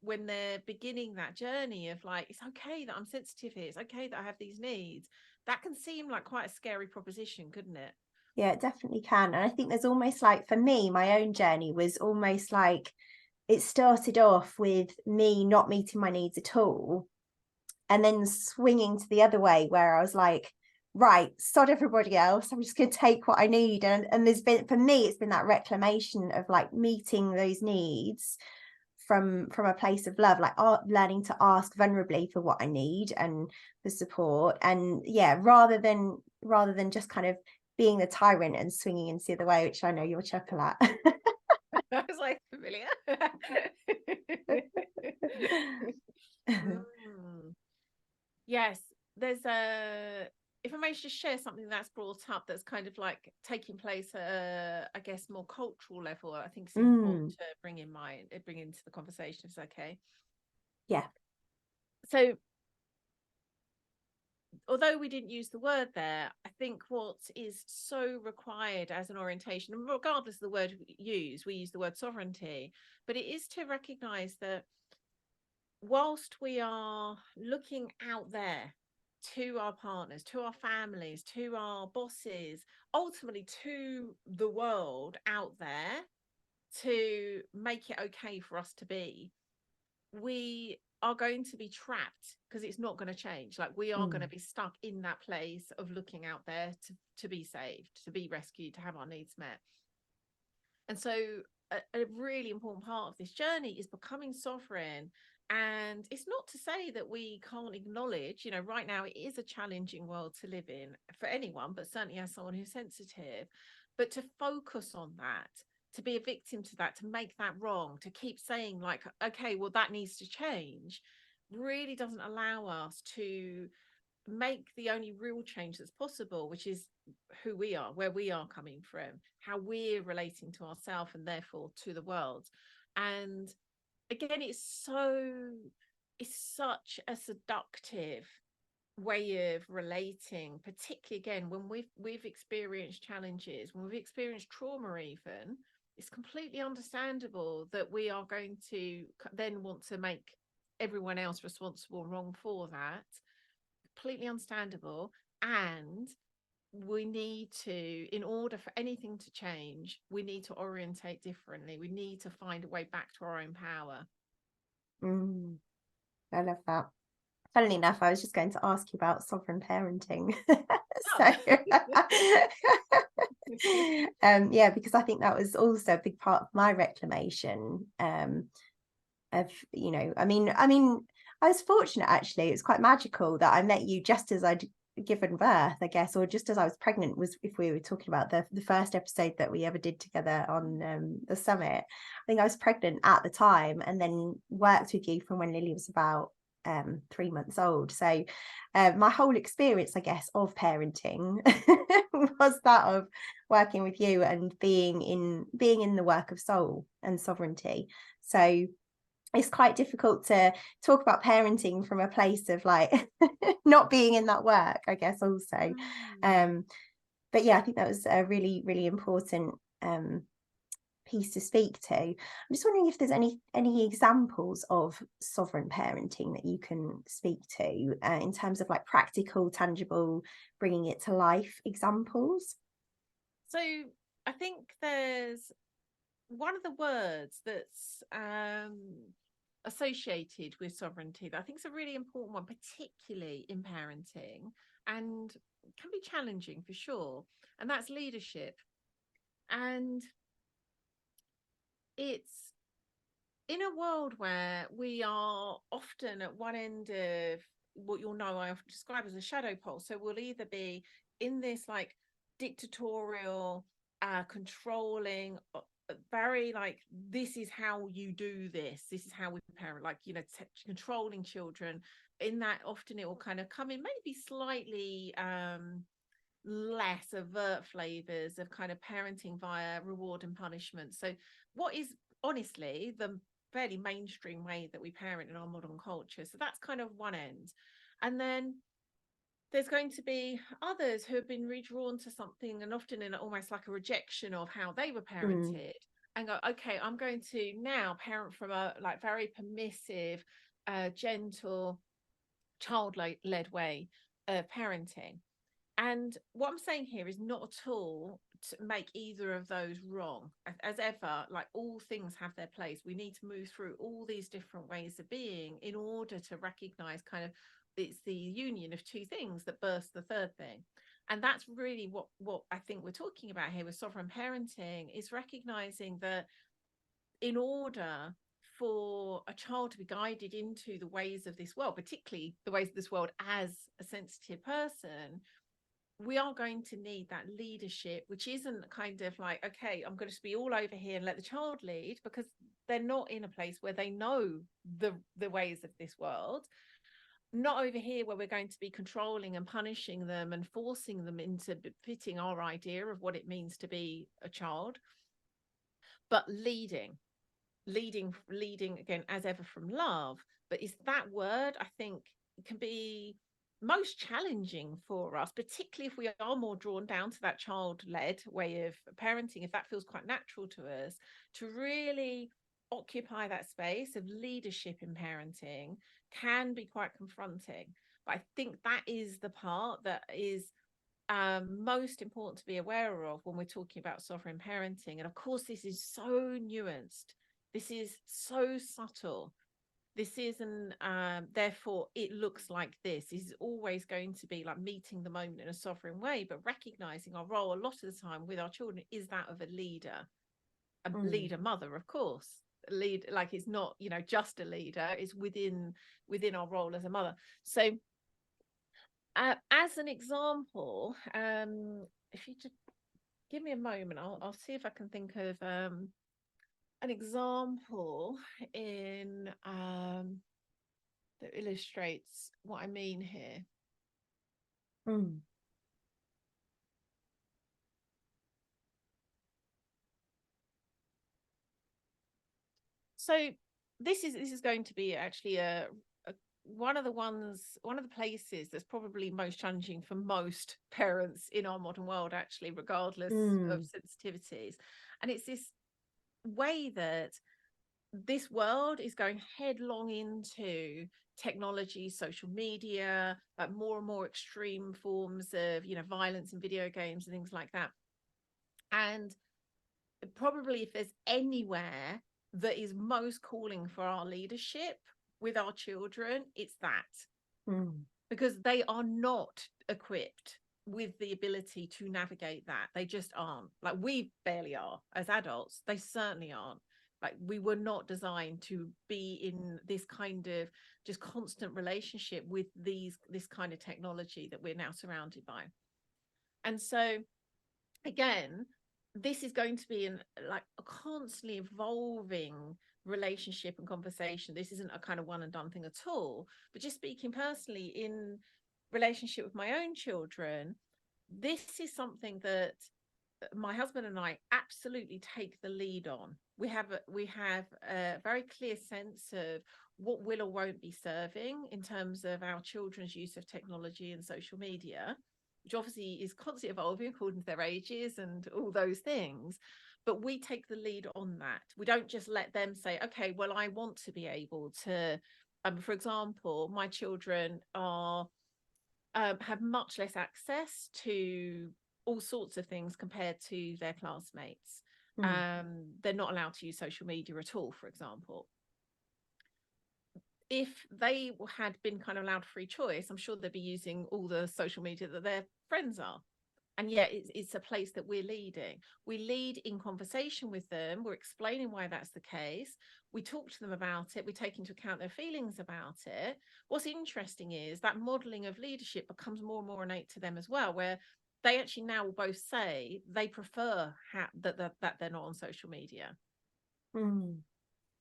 when they're beginning that journey of like, it's okay that I'm sensitive here, it's okay that I have these needs. That can seem like quite a scary proposition, couldn't it? yeah, it definitely can. And I think there's almost like, for me, my own journey was almost like, it started off with me not meeting my needs at all, and then swinging to the other way, where I was like, right, sod everybody else, I'm just going to take what I need. And there's been, for me, it's been that reclamation of like meeting those needs from a place of love, like learning to ask vulnerably for what I need and the support. And yeah, rather than just kind of being the tyrant and swinging into the other way, which I know you'll chuckle at. I was like, familiar. Yes, there's a, if I may just share something that's brought up that's kind of like taking place at, I guess, more cultural level, I think it's important to bring in mind, bring into the conversation, if it's okay. Yeah. So although we didn't use the word there, I think what is so required as an orientation, and regardless of the word we use the word sovereignty, but it is to recognize that whilst we are looking out there to our partners, to our families, to our bosses, ultimately to the world out there to make it okay for us to be, we are going to be trapped because it's not going to change. Like we are going to be stuck in that place of looking out there to be saved, to be rescued, to have our needs met. And so a really important part of this journey is becoming sovereign. And it's not to say that we can't acknowledge, you know, right now it is a challenging world to live in for anyone, but certainly as someone who's sensitive, but to focus on that, to be a victim to that, to make that wrong, to keep saying like, okay, well, that needs to change, really doesn't allow us to make the only real change that's possible, which is who we are, where we are coming from, how we're relating to ourselves and therefore to the world. And again, it's such a seductive way of relating, particularly again when we've experienced challenges, when we've experienced trauma even. It's completely understandable that we are going to then want to make everyone else responsible and wrong for that. Completely understandable. And we need to, in order for anything to change, we need to orientate differently. We need to find a way back to our own power. I love that. Funnily enough, I was just going to ask you about sovereign parenting. Yeah, because I think that was also a big part of my reclamation. Of, you know, I mean, I was fortunate actually. It's quite magical that I met you just as I'd given birth, I guess, or just as I was pregnant, was if we were talking about the first episode that we ever did together on the summit. I think I was pregnant at the time and then worked with you from when Lily was about 3 months old. So my whole experience, I guess, of parenting was that of working with you and being in the work of soul and sovereignty. So it's quite difficult to talk about parenting from a place of like not being in that work, I guess, also. But yeah, I think that was a really, really important piece to speak to. I'm just wondering if there's any examples of sovereign parenting that you can speak to in terms of like practical, tangible, bringing it to life examples. So I think there's one of the words that's associated with sovereignty that I think is a really important one, particularly in parenting, and can be challenging for sure, and that's leadership. And it's in a world where we are often at one end of what you'll know I often describe as a shadow pole. So we'll either be in this like dictatorial, controlling, very like, this is how you do this is how we parent, like, you know, controlling children. In that, often it will kind of come in maybe slightly less overt flavors of kind of parenting via reward and punishment. So what is honestly the fairly mainstream way that we parent in our modern culture. So that's kind of one end. And then there's going to be others who have been redrawn to something, and often in almost like a rejection of how they were parented, and go, okay, I'm going to now parent from a like very permissive, gentle, child-led way of parenting. And what I'm saying here is not at all to make either of those wrong. As ever, like, all things have their place. We need to move through all these different ways of being in order to recognize kind of it's the union of two things that bursts the third thing. And that's really what I think we're talking about here with sovereign parenting, is recognizing that in order for a child to be guided into the ways of this world, particularly the ways of this world as a sensitive person, we are going to need that leadership, which isn't kind of like, okay, I'm going to be all over here and let the child lead, because they're not in a place where they know the ways of this world. Not over here where we're going to be controlling and punishing them and forcing them into fitting our idea of what it means to be a child, but leading again, as ever, from love. But it's that word, I think, can be most challenging for us, particularly if we are more drawn down to that child-led way of parenting, if that feels quite natural to us, to really occupy that space of leadership in parenting can be quite confronting. But I think that is the part that is most important to be aware of when we're talking about sovereign parenting. And of course, this is so nuanced. This is so subtle. This isn't, therefore, it looks like this. This is always going to be like meeting the moment in a sovereign way, but recognizing our role a lot of the time with our children is that of a leader mother, of course. Lead, like, it's not, you know, just a leader, it's within our role as a mother. So as an example, if you just give me a moment, I'll see if I can think of an example in that illustrates what I mean here. So this is going to be actually one of the places that's probably most challenging for most parents in our modern world, actually, regardless of sensitivities. And it's this way that this world is going headlong into technology, social media, like more and more extreme forms of, you know, violence and video games and things like that. And probably if there's anywhere that is most calling for our leadership with our children, it's that. Because they are not equipped with the ability to navigate that. They just aren't. Like, we barely are as adults. They certainly aren't. Like, we were not designed to be in this kind of just constant relationship with this kind of technology that we're now surrounded by. And so, again, this is going to be like a constantly evolving relationship and conversation. This isn't a kind of one and done thing at all. But just speaking personally in relationship with my own children, this is something that my husband and I absolutely take the lead on. We have a very clear sense of what will or won't be serving in terms of our children's use of technology and social media, which obviously is constantly evolving according to their ages and all those things. But we take the lead on that. We don't just let them say, okay, well, I want to be able to, for example, my children are have much less access to all sorts of things compared to their classmates. They're not allowed to use social media at all, for example. If they had been kind of allowed free choice, I'm sure they'd be using all the social media that their friends are. And yet it's a place that we're leading. We lead in conversation with them. We're explaining why that's the case. We talk to them about it. We take into account their feelings about it. What's interesting is that modeling of leadership becomes more and more innate to them as well, where they actually now will both say they prefer that they're not on social media.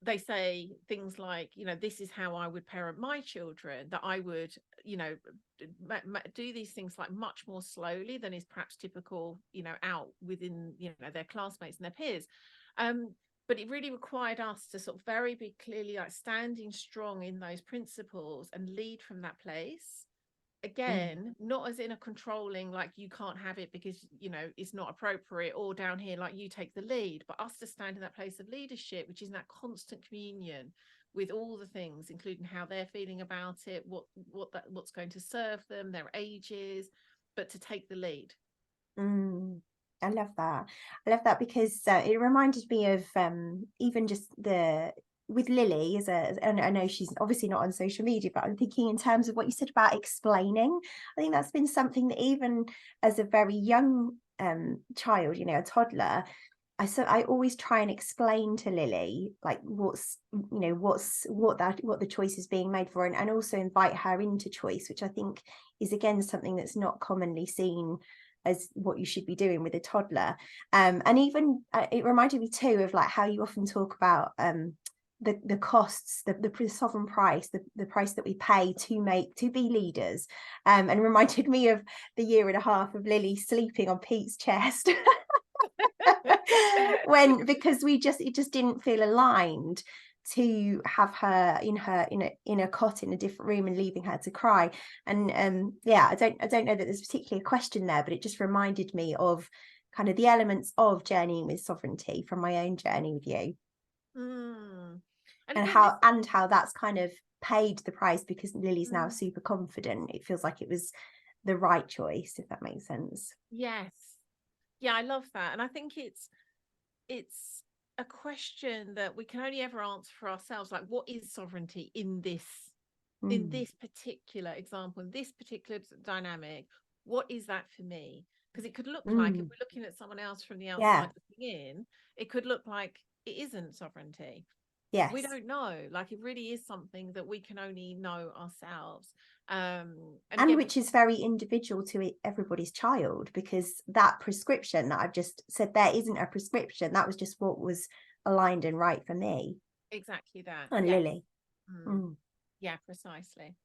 They say things like, you know, this is how I would parent my children, that I would, you know, do these things like much more slowly than is perhaps typical, you know, out within, you know, their classmates and their peers. But it really required us to sort of very be clearly like standing strong in those principles and lead from that place. Again, not as in a controlling, like, you can't have it because, you know, it's not appropriate, or down here, like, you take the lead, but us to stand in that place of leadership, which is in that constant communion with all the things, including how they're feeling about it, what's going to serve them, their ages, but to take the lead. I love that. I love that because it reminded me of even just the with Lily, and I know she's obviously not on social media, but I'm thinking in terms of what you said about explaining. I think that's been something that even as a very young child, you know, a toddler, I always try and explain to Lily like what the choice is being made for, and also invite her into choice, which I think is again something that's not commonly seen as what you should be doing with a toddler. And even it reminded me too of like how you often talk about the costs, the sovereign price, the price that we pay to be leaders, and reminded me of the year and a half of Lily sleeping on Pete's chest. Because it just didn't feel aligned to have her in a cot in a different room and leaving her to cry. And I don't know that there's particularly a question there, but it just reminded me of kind of the elements of journeying with sovereignty from my own journey with you. And again, how that's kind of paid the price, because Lily's now super confident. It feels like it was the right choice, if that makes sense. Yes. Yeah, I love that. And I think it's a question that we can only ever answer for ourselves. Like, what is sovereignty in this particular example, in this particular dynamic? What is that for me? Because it could look like, if we're looking at someone else from the outside looking in, it could look like it isn't sovereignty. Yes. We don't know. Like, it really is something that we can only know ourselves. And again, which is very individual to everybody's child, because that prescription that I've just said there isn't a prescription. That was just what was aligned and right for me. Exactly that. And Lily. Yeah, precisely.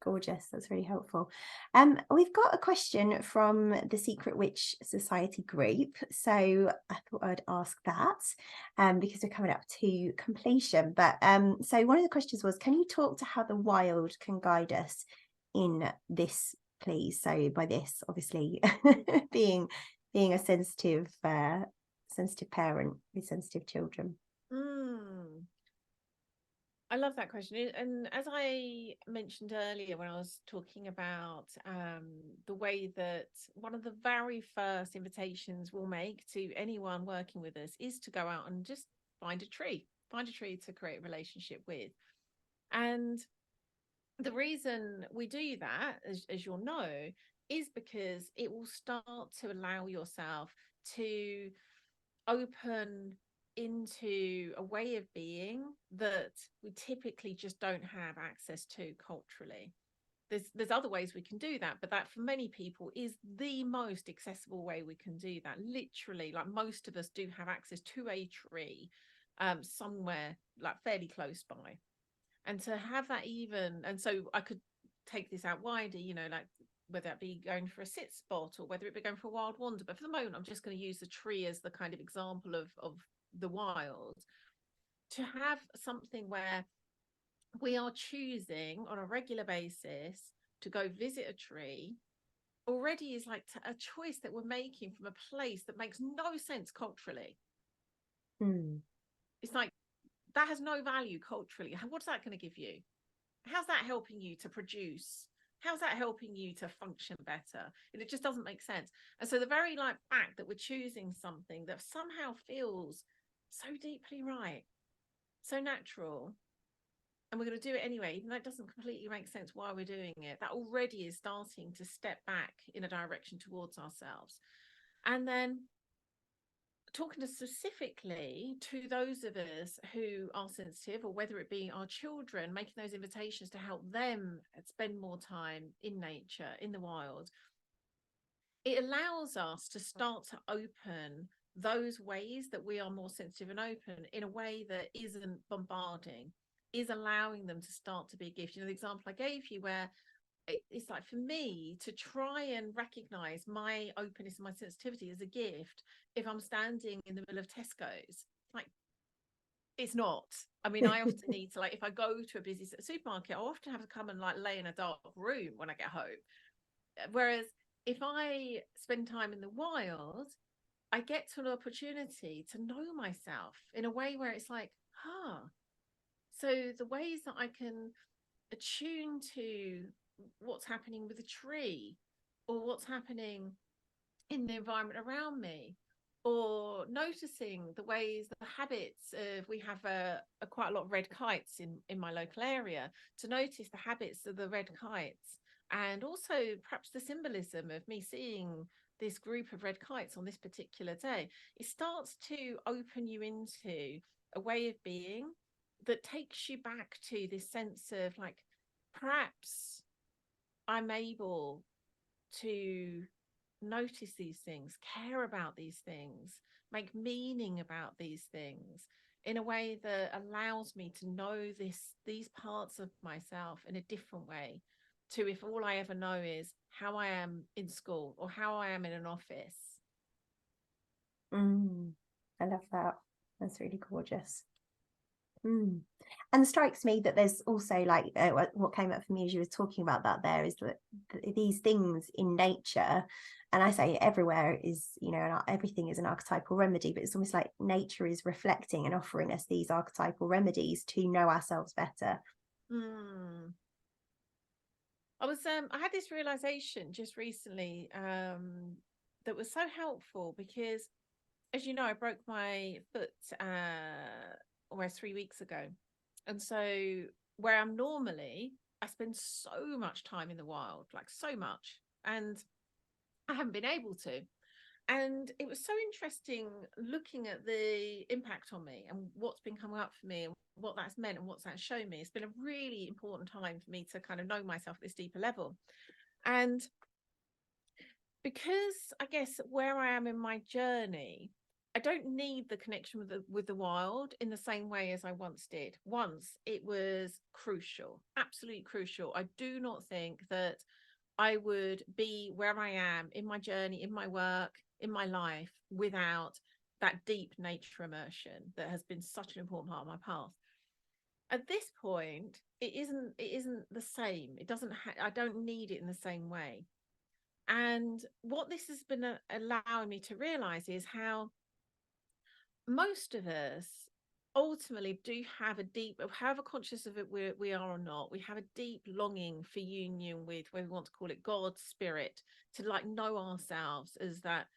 Gorgeous. That's really helpful. We've got a question from the Secret Witch Society group, so I thought I'd ask that because we're coming up to completion. But so one of the questions was, can you talk to how the wild can guide us in this, please? So by this, obviously, being a sensitive parent with sensitive children. I love that question. And as I mentioned earlier, when I was talking about the way that one of the very first invitations we'll make to anyone working with us is to go out and just find a tree to create a relationship with. And the reason we do that, as you'll know, is because it will start to allow yourself to open into a way of being that we typically just don't have access to culturally. There's other ways we can do that, but that for many people is the most accessible way we can do that. Literally, like, most of us do have access to a tree somewhere like fairly close by. And to have that, and so I could take this out wider, you know, like whether it be going for a sit spot or whether it be going for a wild wander. But for the moment, I'm just going to use the tree as the kind of example of the wild. To have something where we are choosing on a regular basis to go visit a tree already is like a choice that we're making from a place that makes no sense culturally. It's like, that has no value culturally. What's that going to give you? How's that helping you to produce? How's that helping you to function better? And it just doesn't make sense. And so the very fact that we're choosing something that somehow feels so deeply right, so natural, and we're going to do it anyway, even though it doesn't completely make sense why we're doing it, that already is starting to step back in a direction towards ourselves. And then talking specifically to those of us who are sensitive, or whether it be our children, making those invitations to help them spend more time in nature, in the wild, it allows us to start to open those ways that we are more sensitive and open in a way that isn't bombarding, is allowing them to start to be a gift. You know, the example I gave you where it's like, for me to try and recognize my openness and my sensitivity as a gift, if I'm standing in the middle of Tesco's, like, it's not. I mean, I often need to, like, if I go to a busy supermarket, I often have to come and like lay in a dark room when I get home. Whereas if I spend time in the wild, I get to an opportunity to know myself in a way where it's like, so the ways that I can attune to what's happening with a tree, or what's happening in the environment around me, or noticing the ways, the habits of, we have quite a lot of red kites in my local area, to notice the habits of the red kites, and also perhaps the symbolism of me seeing this group of red kites on this particular day. It starts to open you into a way of being that takes you back to this sense of like, perhaps I'm able to notice these things, care about these things, make meaning about these things in a way that allows me to know these parts of myself in a different way to if all I ever know is how I am in school or how I am in an office. I love that. That's really gorgeous. And it strikes me that there's also like what came up for me as you were talking about that there is that these things in nature, and I say everywhere is, you know, everything is an archetypal remedy, but it's almost like nature is reflecting and offering us these archetypal remedies to know ourselves better. I had this realization just recently that was so helpful, because as you know, I broke my foot almost 3 weeks ago. And so where I'm normally, I spend so much time in the wild, like so much, and I haven't been able to. And it was so interesting looking at the impact on me and what's been coming up for me and what that's meant and what's that shown me. It's been a really important time for me to kind of know myself at this deeper level. And because I guess where I am in my journey, I don't need the connection with the wild in the same way as I once did. Once it was crucial, absolutely crucial. I do not think that I would be where I am in my journey, in my work, in my life, without that deep nature immersion that has been such an important part of my path. At this point, it isn't the same. It doesn't. I don't need it in the same way. And what this has been allowing me to realize is how most of us ultimately do have a deep, however conscious of it we are or not, we have a deep longing for union with, whether we want to call it God, spirit, to like know ourselves as that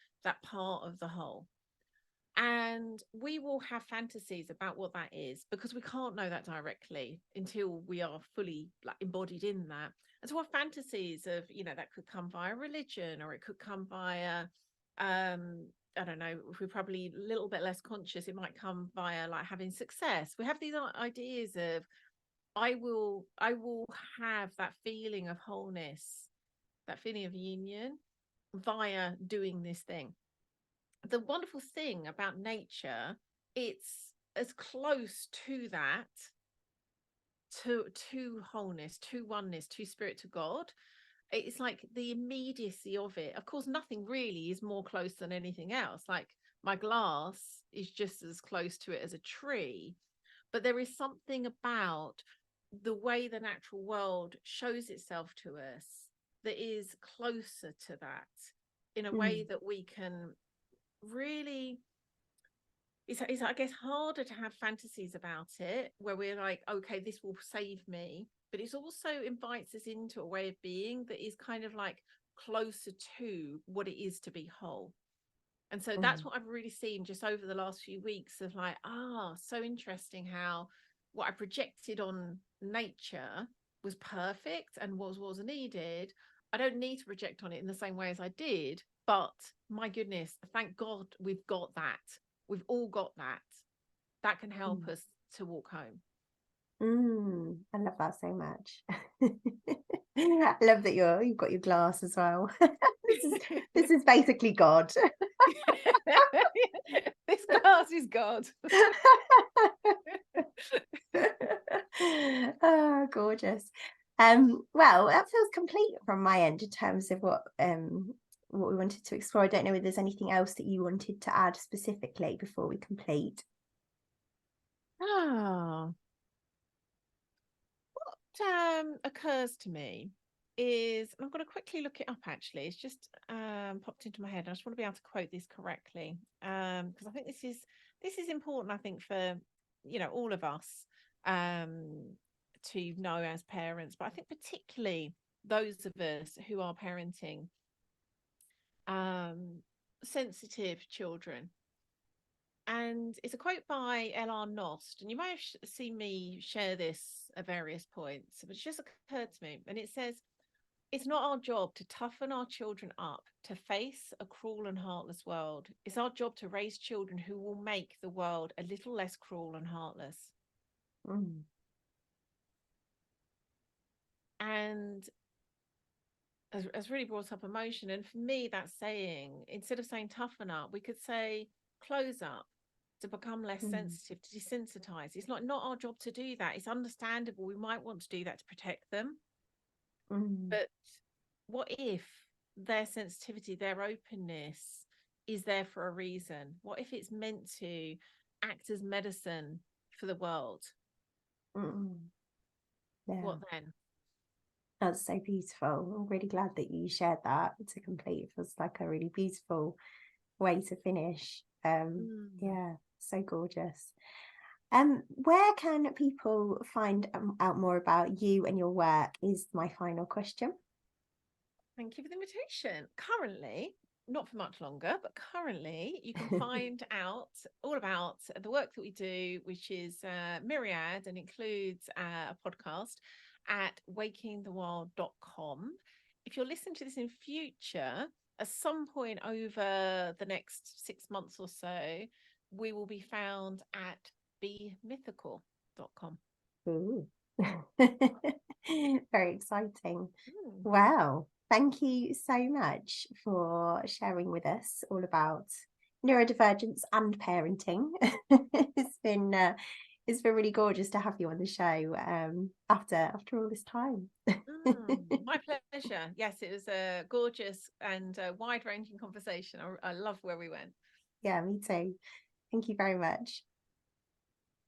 part of the whole. And we will have fantasies about what that is, because we can't know that directly until we are fully like embodied in that. And so our fantasies of, you know, that could come via religion, or it could come via I don't know, if we're probably a little bit less conscious, it might come via like having success. We have these ideas of I will have that feeling of wholeness, that feeling of union via doing this thing. The wonderful thing about nature, it's as close to that, to wholeness, to oneness, to spirit, to God. It's like the immediacy of it. Of course, nothing really is more close than anything else. Like my glass is just as close to it as a tree, but there is something about the way the natural world shows itself to us that is closer to that, in a way that we can really, it's I guess harder to have fantasies about it where we're like, okay, this will save me, but it also invites us into a way of being that is kind of like closer to what it is to be whole. And so that's what I've really seen just over the last few weeks of like, so interesting how what I projected on nature was perfect and was needed. I don't need to project on it in the same way as I did, but my goodness, thank God we've got that. We've all got that. That can help us to walk home. I love that so much. I love that you've got your glass as well. this is basically God. This glass is God. Oh, gorgeous. Well, that feels complete from my end in terms of what we wanted to explore. I don't know if there's anything else that you wanted to add specifically before we complete. What occurs to me is, I'm going to quickly look it up actually, it's just popped into my head. I just want to be able to quote this correctly, because I think this is important, I think, for, you know, all of us to know as parents, but I think particularly those of us who are parenting sensitive children, And it's a quote by L.R. Nost, and you might have seen me share this at various points, but it's just occurred to me. And it says, it's not our job to toughen our children up to face a cruel and heartless world. It's our job to raise children who will make the world a little less cruel and heartless. Mm. And has really brought up emotion. And for me, that's saying, instead of saying toughen up, we could say close up, to become less sensitive, to desensitize. It's not our job to do that. It's understandable. We might want to do that to protect them. But what if their sensitivity, their openness is there for a reason? What if it's meant to act as medicine for the world? Yeah. What then? That's so beautiful. I'm really glad that you shared that to complete. It feels like a really beautiful way to finish. Yeah, so gorgeous. Where can people find out more about you and your work is my final question. Thank you for the invitation. Currently, not for much longer, but currently you can find out all about the work that we do, which is myriad and includes a podcast at wakingthewild.com. If you're listening to this in future, at some point over the next 6 months or so, we will be found at bemythical.com. Ooh. Very exciting. Wow. Thank you so much for sharing with us all about neurodivergence and parenting. It's been really gorgeous to have you on the show after all this time. My pleasure. Yes, it was a gorgeous and wide-ranging conversation. I love where we went. Yeah, me too. Thank you very much.